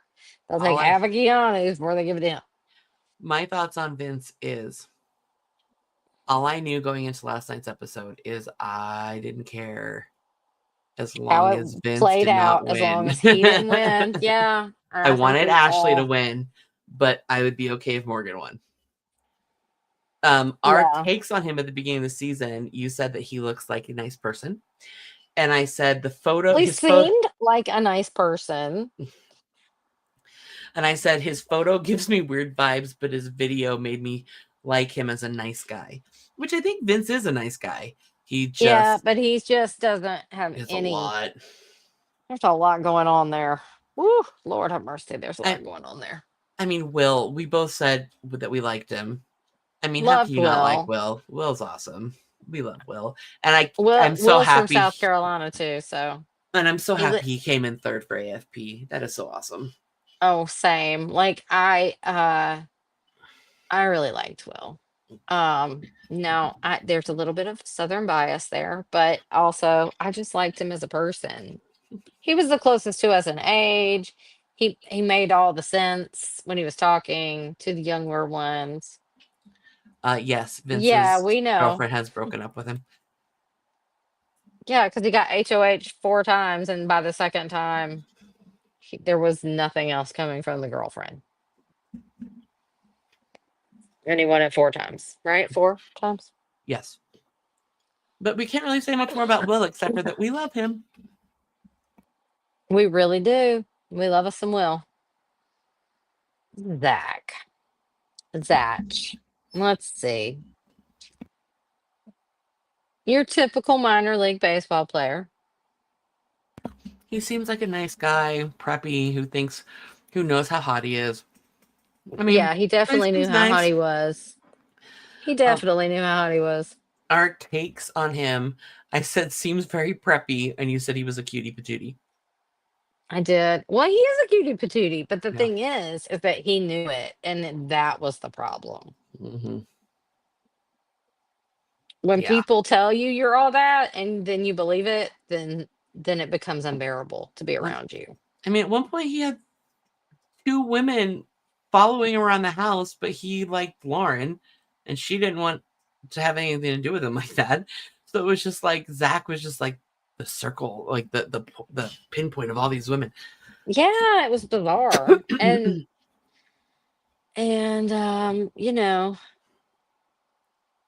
They'll take half of Keanu's before they give it to him. My thoughts on Vince is all I knew going into last night's episode is I didn't care as How long it as Vince played did not out, as win. long as he didn't win. Yeah. I think wanted we Ashley to all- win, but I would be okay if Morgan won. Our Yeah. takes on him at the beginning of the season, you said that he looks like a nice person. And I said the photo, He his photo, seemed like a nice person. and I said his photo gives me weird vibes, but his video made me like him as a nice guy, which I think Vince is a nice guy. He just Yeah, but he just doesn't have is any. a lot. There's a lot going on there. Woo, Lord have mercy. There's a lot going on there. I mean, Will, we both said that we liked him. I mean, how Loved can you not like Will. Will? Will's awesome. We love Will. And I'm so Will's happy. from South Carolina too, so. And I'm so He happy li- he came in third for AFP. That is so awesome. Oh, same. Like I really liked Will. No, there's a little bit of Southern bias there, but also I just liked him as a person. He was the closest to us in age. He made all the sense when he was talking to the younger ones. Yes, Vince's Yeah, we know. girlfriend has broken up with him. Yeah, because he got HOH 4 times, and by the second time, there was nothing else coming from the girlfriend. And he won it 4 times, right? 4 times? Yes. But we can't really say much more about Will except for that we love him. We really do. We love us some Will. Zach. Let's see. Your typical minor league baseball player. He seems like a nice guy, preppy, who knows how hot he is. I mean, yeah, he definitely knew seems how hot nice. he was. He definitely knew how hot he was. Our takes on him, I said seems very preppy, and you said he was a cutie patootie. I did. Well, he is a cutie patootie, but the Yeah. thing is that he knew it, and that was the problem. Mm-hmm. When Yeah. people tell you you're all that, and then you believe it, then it becomes unbearable to be around you. I mean, at one point he had 2 women following him around the house, but he liked Lauren, and she didn't want to have anything to do with him like that. So it was just like Zach was just like the circle, like the pinpoint of all these women. Yeah, it was bizarre. and you know,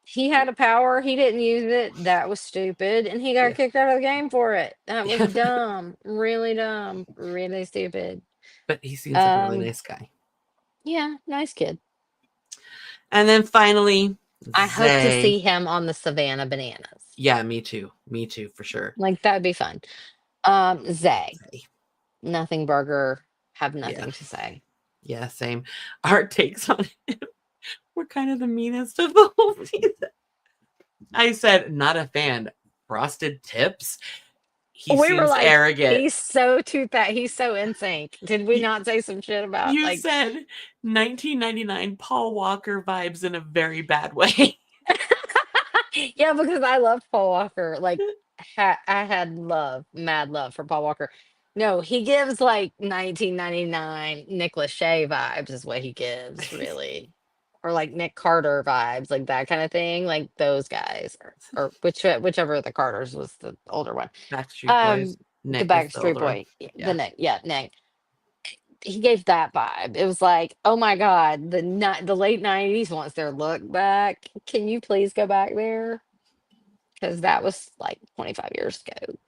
he had a power, he didn't use it. That was stupid, and he got kicked out of the game for it. That was dumb, really dumb, really stupid. But he seems like a really nice guy. Yeah, nice kid. And then finally, I hope to Zay. see him on the Savannah Bananas. Yeah, me too, for sure. Like that'd be fun. Zay. Nothing burger. Have nothing to say. Yeah, same. Our takes on him were kind of the meanest of the whole season. I said, not a fan. Frosted Tips. He seems like, arrogant. He's so he's so in sync. Did we not say some shit about? You said 1999 Paul Walker vibes in a very bad way. Yeah, because I loved Paul Walker. Like, I had mad love for Paul Walker. No, he gives like 1999 Nick Lachey vibes is what he gives, really. Or like Nick Carter vibes, like that kind of thing. Like those guys, or whichever of the Carters was the older one. Backstreet Boys. The Backstreet Boy. The Nick. Yeah, Nick. He gave that vibe. It was like, oh my God, the late 90s wants their look back. Can you please go back there? Because that was like 25 years ago.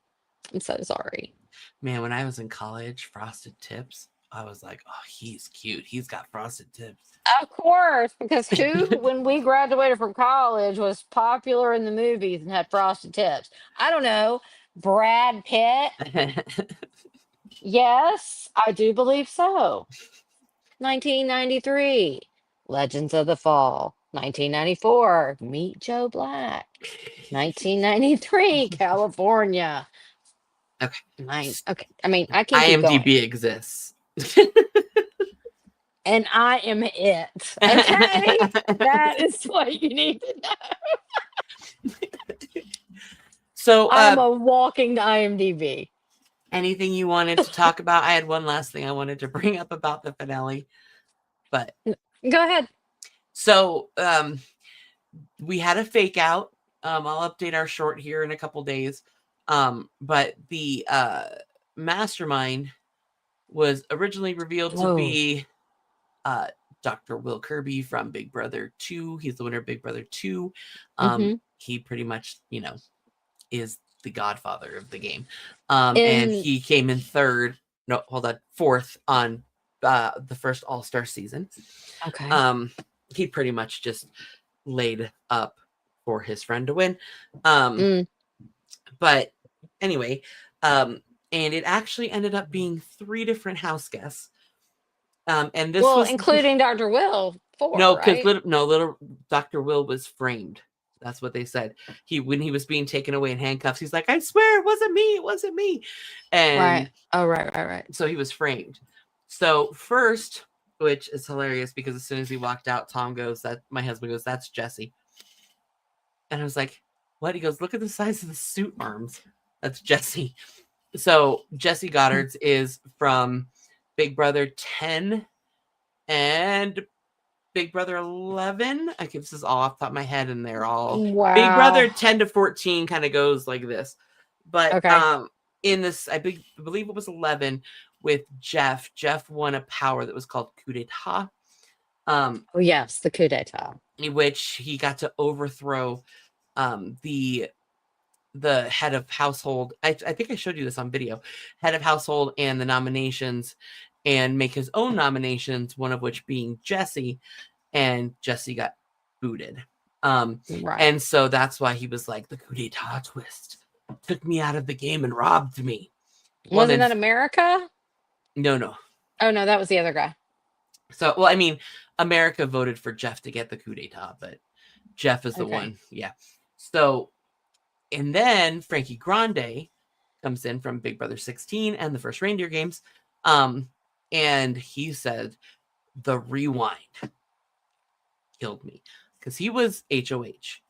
I'm so sorry. Man, when I was in college, Frosted Tips, I was like, oh, he's cute. He's got frosted tips. Of course, because who, when we graduated from college, was popular in the movies and had frosted tips? I don't know. Brad Pitt? Yes, I do believe so. 1993, Legends of the Fall. 1994, Meet Joe Black. 1993, California. Okay. Okay. I mean, I can keep IMDb going. exists. and I am it. Okay, that is what you need to know. So, I'm a walking IMDb. anything you wanted to talk about? I had one last thing I wanted to bring up about the finale, but Go ahead. so we had a fake out. I'll update our short here in a couple days. But the mastermind was originally revealed to Whoa. be Dr. Will Kirby from Big Brother 2. He's the winner of Big Brother 2. He pretty much, is the godfather of the game. And he came in fourth on the first All-Star season. Okay. He pretty much just laid up for his friend to win. But anyway, and it actually ended up being 3 different house guests. And this was including Dr. Will. 4, no, because right? little Dr. Will was framed. That's what they said. When he was being taken away in handcuffs, he's like, "I swear it wasn't me. It wasn't me." And Right. Oh, right. so he was framed. So first, which is hilarious because as soon as he walked out, my husband goes, "That's Jesse." And I was like, "What?" He goes, "Look at the size of the suit arms. That's Jesse." So Jesse Goddard's is from Big Brother 10 and Big Brother 11. I think this is all off the top of my head, and they're all Big Brother 10 to 14 kind of goes like this. But Okay. in this, I believe it was 11 with Jeff. Jeff won a power that was called coup d'etat. Oh, yes, the coup d'etat. In which he got to overthrow the head of household. I think I showed you this on video. Head of household and the nominations, and make his own nominations, one of which being Jesse, and Jesse got booted. Right. And so that's why he was like, the coup d'etat twist took me out of the game and robbed me. Wasn't that America? No. Oh, no, that was the other guy. So, well, I mean, America voted for Jeff to get the coup d'etat, but Jeff is the one. Yeah. So, and then Frankie Grande comes in from Big Brother 16 and the first Reindeer Games. And he said, the rewind killed me, because he was HOH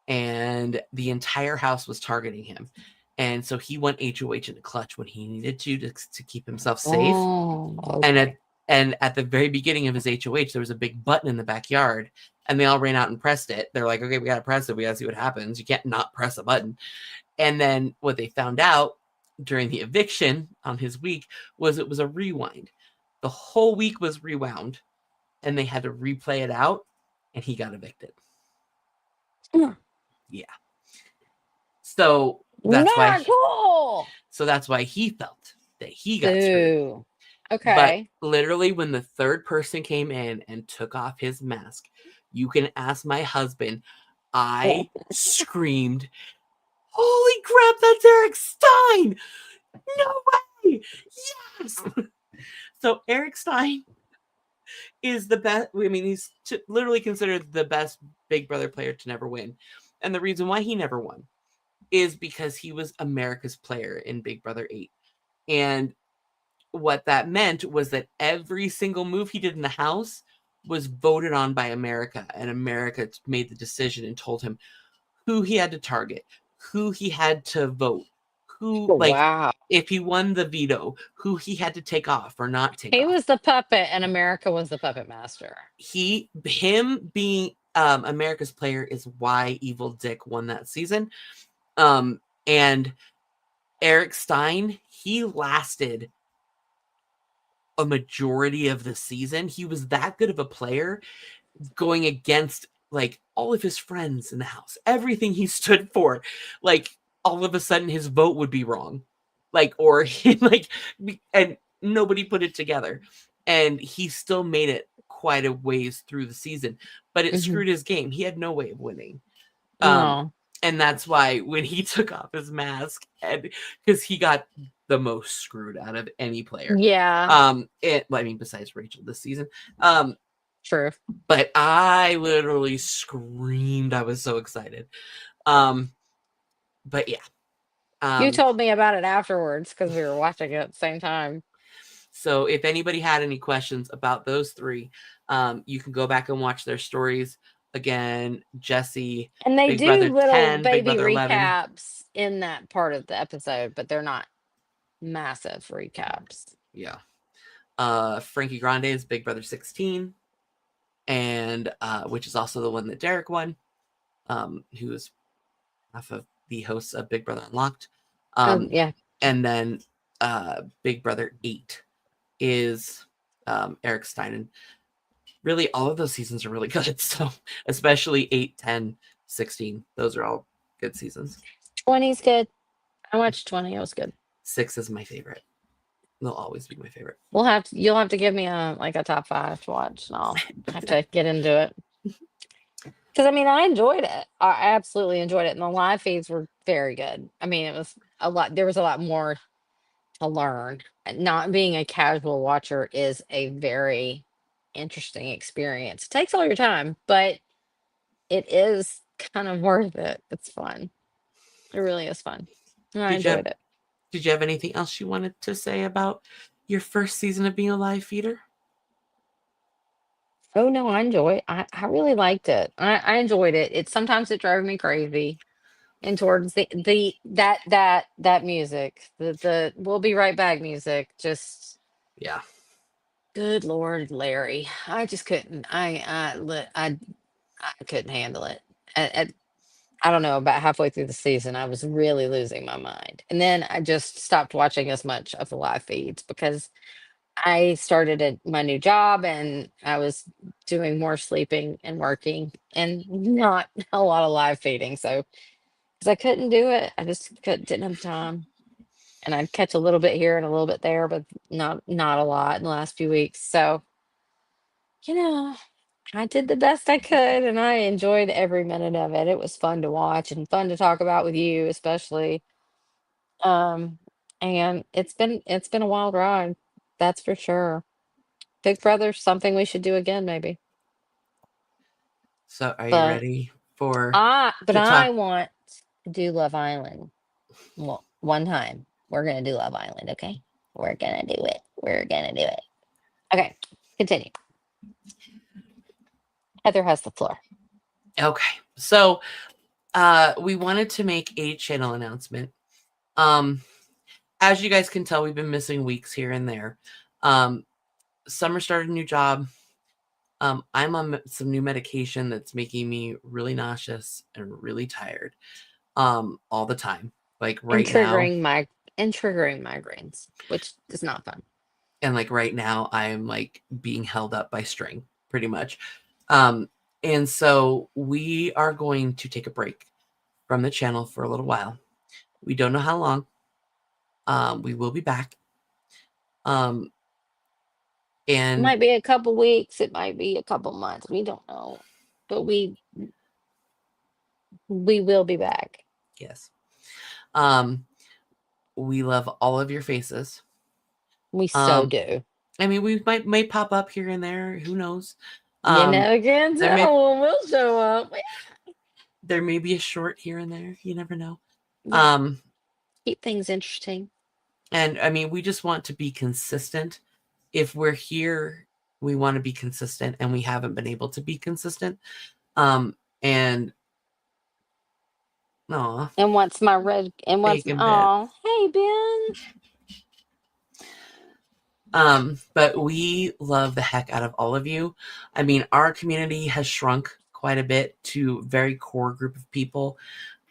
and the entire house was targeting him. And so he went HOH in a clutch when he needed to keep himself safe. Oh, okay. And at the very beginning of his HOH, there was a big button in the backyard, and they all ran out and pressed it. They're like, okay, we got to press it. We got to see what happens. You can't not press a button. And then what they found out during the eviction on his week was it was a rewind. The whole week was rewound, and they had to replay it out, and he got evicted. Yeah. So that's why. Cool. So that's why he felt that he got screwed. Okay. But literally, when the third person came in and took off his mask, you can ask my husband. I screamed, "Holy crap, that's Eric Stein! No way! Yes!" So Eric Stein is the best. I mean, he's literally considered the best Big Brother player to never win. And the reason why he never won is because he was America's player in Big Brother 8. And what that meant was that every single move he did in the house was voted on by America, and America made the decision and told him who he had to target, who he had to vote, if he won the veto, who he had to take off or not take off. He was the puppet, and America was the puppet master. Him being America's player is why Evil Dick won that season. And Eric Stein, he lasted a majority of the season. He was that good of a player, going against like all of his friends in the house, everything he stood for. Like all of a sudden his vote would be wrong, and nobody put it together, and he still made it quite a ways through the season, but it screwed his game. He had no way of winning. And that's why when he took off his mask, and because he got the most screwed out of any player. Yeah. Besides Rachel this season. True. But I literally screamed. I was so excited. But yeah. You told me about it afterwards because we were watching it at the same time. So if anybody had any questions about those three, you can go back and watch their stories. Again, Jesse, And they Big do Brother little 10, Big baby Brother 11. recaps in that part of the episode, but they're not massive recaps. Yeah. Frankie Grande is Big Brother 16, and which is also the one that Derek won, who is half of the hosts of Big Brother Unlocked. Yeah. And then Big Brother 8 is Eric Steinen. Really, all of those seasons are really good. So especially 8, 10, 16. Those are all good seasons. 20's good. I watched 20. It was good. 6 is my favorite. They'll always be my favorite. You'll have to give me a top 5 to watch, and I'll have to get into it. Because I mean, I enjoyed it. I absolutely enjoyed it, and the live feeds were very good. I mean, it was a lot. There was a lot more to learn. Not being a casual watcher is a very interesting experience. It takes all your time, but it is kind of worth it. It's fun. It really is fun. And I enjoyed it. Did you have anything else you wanted to say about your first season of being a live feeder? Oh no, I enjoy it. I really liked it. I enjoyed it. Sometimes it drove me crazy. And towards that music, the we'll be right back music, just Yeah. good Lord, Larry. I just couldn't. I couldn't handle it. I don't know, about halfway through the season, I was really losing my mind. And then I just stopped watching as much of the live feeds because I started at my new job and I was doing more sleeping and working and not a lot of live feeding. So, because I couldn't do it, I just didn't have time. And I'd catch a little bit here and a little bit there, but not a lot in the last few weeks. So, you know, I did the best I could and I enjoyed every minute of it. It was fun to watch and fun to talk about with you, especially. Um, and it's been a wild ride, that's for sure. Big Brother's something we should do again, maybe. So are you But ready for but to I talk? want to do Love Island. Well, one time. We're gonna do Love Island, okay? We're gonna do it. We're gonna do it. Okay, continue. Heather has the floor. Okay. So we wanted to make a channel announcement. As you guys can tell, we've been missing weeks here and there. Summer started a new job. I'm on some new medication that's making me really nauseous and really tired all the time. Like And right now, triggering migraines, which is not fun. and like right now, I'm like being held up by string, pretty much. And so we are going to take a break from the channel for a little while. We don't know how long. We will be back. It And might be a couple weeks, it might be a couple months. We don't know. But we will be back. yes, we love all of your faces. We so do. I mean, we may pop up here and there. Who knows? You never can there may- tell when we'll show up. There may be a short here and there. You never know. Yeah. Keep things interesting. And I mean, we just want to be consistent. If we're here, we want to be consistent, and we haven't been able to be consistent. And aw, And what's my red and what's Bacon bit. oh hey Ben. But we love the heck out of all of you. I mean, our community has shrunk quite a bit to a very core group of people.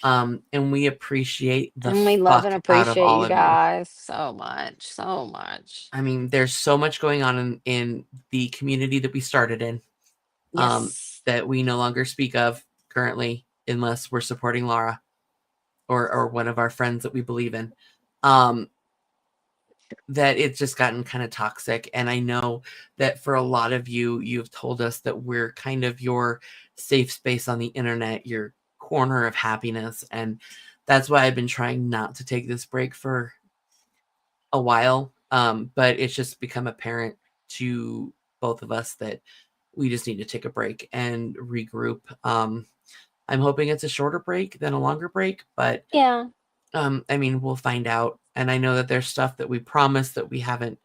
And we appreciate the And we love fuck and out of appreciate all you of you. guys so much. So much. I mean, there's so much going on in the community that we started in, Yes. that we no longer speak of currently, unless we're supporting Laura or one of our friends that we believe in. That it's just gotten kind of toxic. And I know that for a lot of you, you've told us that we're kind of your safe space on the internet, your corner of happiness. And that's why I've been trying not to take this break for a while. But it's just become apparent to both of us that we just need to take a break and regroup. I'm hoping it's a shorter break than a longer break, but Yeah. I mean, we'll find out. And I know that there's stuff that we promised that we haven't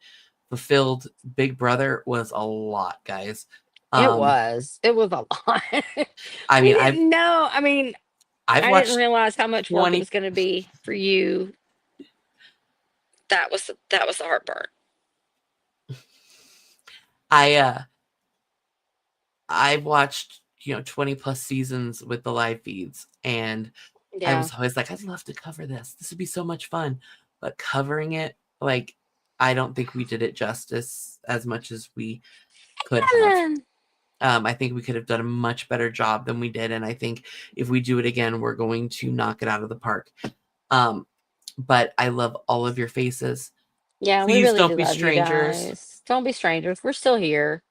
fulfilled Big Brother was a lot, guys. It was a lot. I We mean, didn't know. I mean, I've I didn't watched realize how much work it 20. was going to be for you. That was the hard part. I've watched 20 plus seasons with the live feeds, and I Yeah. was always like, I'd love to cover this. This would be so much fun. But covering it, like, I don't think we did it justice as much as we could have. I think we could have done a much better job than we did. And I think if we do it again, we're going to knock it out of the park. But I love all of your faces. Yeah, we Please really don't do be love you strangers. guys. Don't be strangers. We're still here.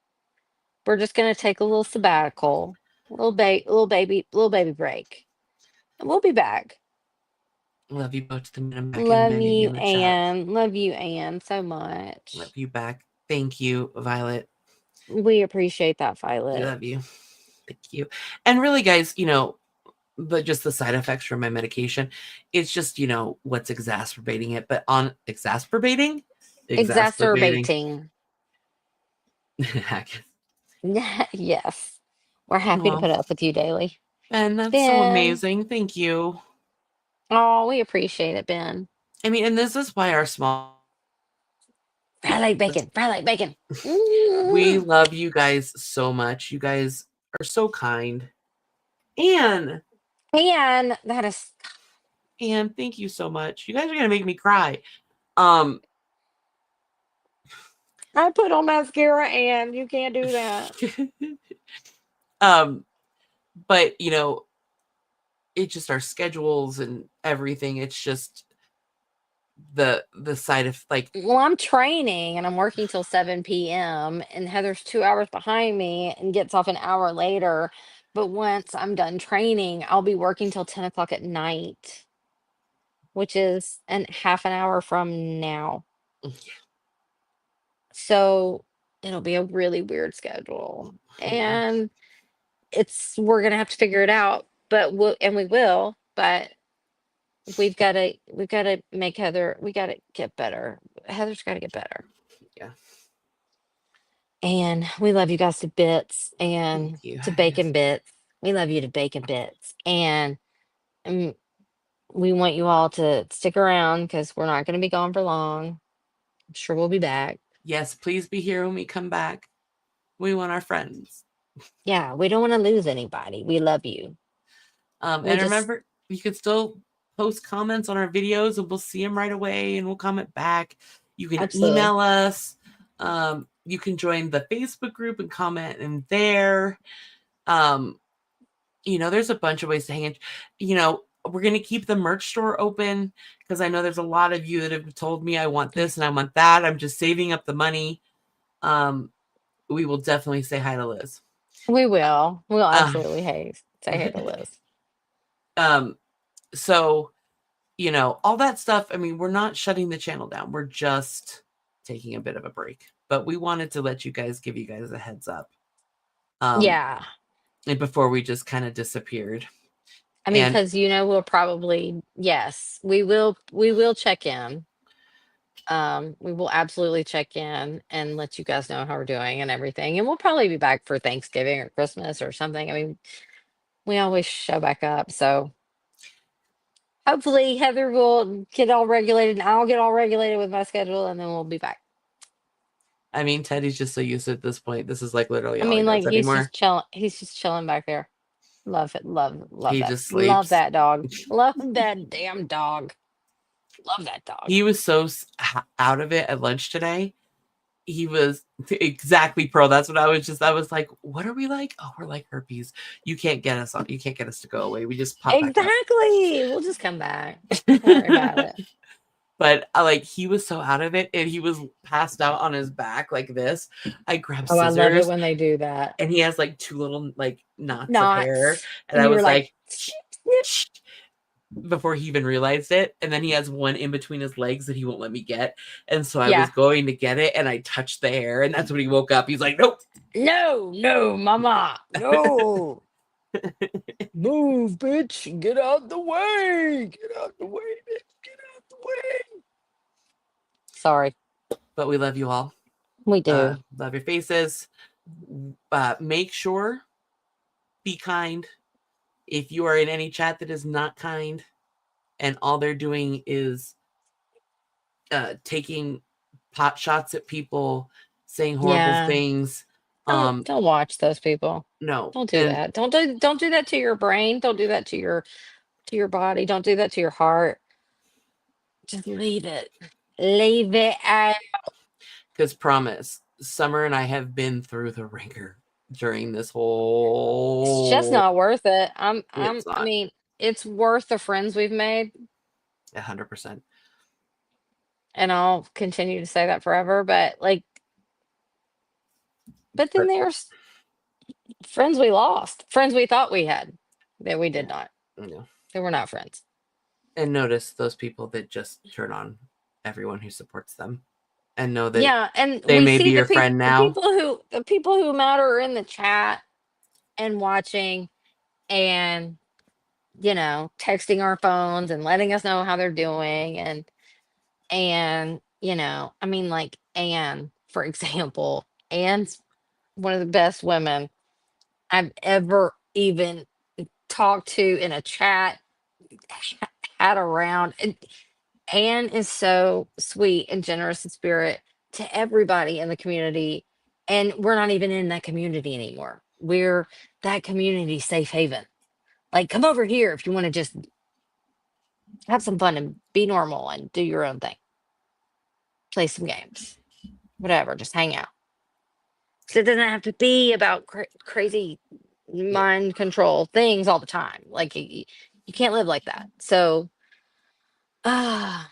We're just gonna take a little sabbatical, little baby break, and we'll be back. Love you both to them back, and Love many of you you, in the chat. Anne. Love you, Anne, so much. Love you back. Thank you, Violet. We appreciate that, I Violet. love you. Thank you. And really, guys, but just the side effects from my medication, it's just, what's exacerbating it. But on exacerbating. Yes. We're happy to Aw. put up with you daily. And that's so Ben. amazing. Thank you. Oh, we appreciate it, Ben. I mean, and this is why our small Fry like bacon. Fry like bacon. we love you guys so much. You guys are so kind. And that is and thank you so much. You guys are gonna make me cry. I put on mascara, and you can't do that. But it's just our schedules and everything. It's just the side of Well, I'm training and I'm working till 7 p.m. and Heather's 2 hours behind me and gets off an hour later. But once I'm done training, I'll be working till 10 o'clock at night, which is half an hour from now. So it'll be a really weird schedule. And we're gonna have to figure it out, but we will, but we've gotta make Heather, we gotta get better. Heather's gotta get better. Yeah. And we love you guys to bits, and Thank you. to bacon bits. We love you to bacon bits. And we want you all to stick around because we're not going to be gone for long. I'm sure we'll be back. Yes, please be here when we come back. We want our friends. Yeah, we don't want to lose anybody. We love you. And remember, you can still post comments on our videos, and we'll see them right away, and we'll comment back. You can email us. You can join the Facebook group and comment in there. There's a bunch of ways to hang in. We're going to keep the merch store open because I know there's a lot of you that have told me I want this and I want that. I'm just saving up the money. We will definitely say hi to Liz. We will. We'll absolutely say hey to Liz. So, all that stuff. I mean, we're not shutting the channel down. We're just taking a bit of a break. But we wanted to let give you guys a heads up. Yeah. And before we just kind of disappeared. I mean, because we'll probably, yes, we will check in. We will absolutely check in and let you guys know how we're doing and everything. And we'll probably be back for Thanksgiving or Christmas or something. I mean, we always show back up. So hopefully Heather will get all regulated and I'll get all regulated with my schedule, and then we'll be back. I mean, Teddy's just so used at this point. This is like literally all I mean, he does anymore. just chilling. He's just chilling back there. Love it. Love he that. Just sleeps. Love that dog. Love that damn dog. Love that dog. He was so out of it at lunch today. He was exactly, Pearl. That's what I was like, what are we like? Oh, we're like herpes. You can't get us to go away. We just pop exactly. We'll just come back. Don't worry about it. But he was so out of it, and he was passed out on his back like this. I grabbed scissors. I love it when they do that. And he has two little knots of hair, and I was like, before he even realized it. And then he has one in between his legs that he won't let me get, and so I was going to get it, and I touched the hair, and that's when he woke up. He's like, nope, no, mama, no. Move, bitch, get out the way, bitch, get out the way. Sorry. But we love you all. We do. Love your faces. Make sure, be kind. If you are in any chat that is not kind and all they're doing is taking pot shots at people, saying horrible Yeah. things, Don't watch those people. no. Don't do that. Don't do that to your brain. Don't do that to your body. Don't do that to your heart. Just leave it. Leave it out. Because promise, Summer and I have been through the ringer during this whole. It's just not worth it. It's I not. mean, it's worth the friends we've made, 100%. and I'll continue to say that forever. But then there's friends we lost, friends we thought we had that we did not. Yeah. They were not friends. And notice those people that just turn on everyone who supports them, and know that Yeah, and they we may see be your friend now. the people who matter are in the chat and watching, and texting our phones and letting us know how they're doing, and I mean, like Anne, for example. Anne's one of the best women I've ever even talked to in a chat, had around. And Anne is so sweet and generous in spirit to everybody in the community. And we're not even in that community anymore. We're that community safe haven. Like, come over here if you want to just have some fun and be normal and do your own thing. Play some games, whatever, just hang out. So it doesn't have to be about crazy mind control things all the time. Like, you can't live like that. So, But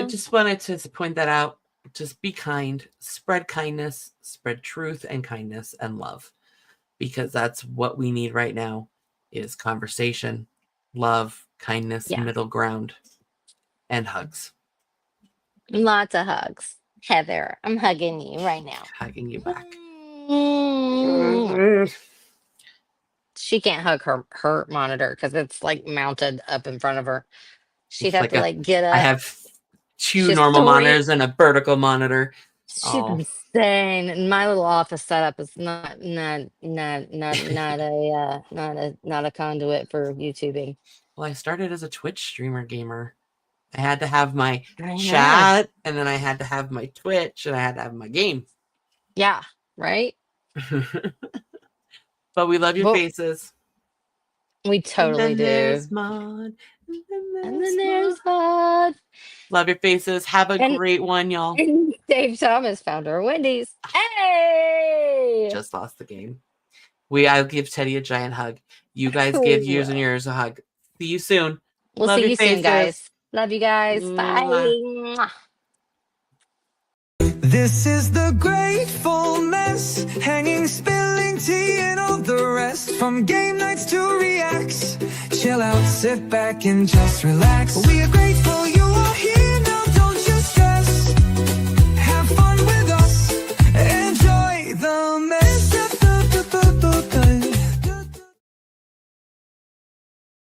just wanted to point that out. Just be kind, spread kindness, spread truth and kindness and love, because that's what we need right now is conversation, love, kindness, Yeah. middle ground, and hugs. Lots of hugs. Heather, I'm hugging you right now. Hugging you back. She can't hug her monitor because it's like mounted up in front of her. She'd It's have like to get up. I have two She's normal 3. monitors and a vertical monitor. She's insane. And my little office setup is not a conduit for YouTubing. Well, I started as a Twitch streamer gamer. I had to have my I know. chat, and then I had to have my Twitch, and I had to have my game. Yeah, right? But we love your Well, faces. We totally And then do. there's Maud. And then there's Maud. Love your faces. Have a And- great one, y'all. And Dave Thomas, founder of Wendy's. Hey! Just lost the game. I'll give Teddy a giant hug. You guys give yours and yours a hug. See you soon. We'll Love see your you soon, faces. guys. Love you guys. Bye. Mwah. Mwah. This is the grateful mess, hanging, spilling tea and all the rest. From game nights to reacts, chill out, sit back and just relax. We are grateful.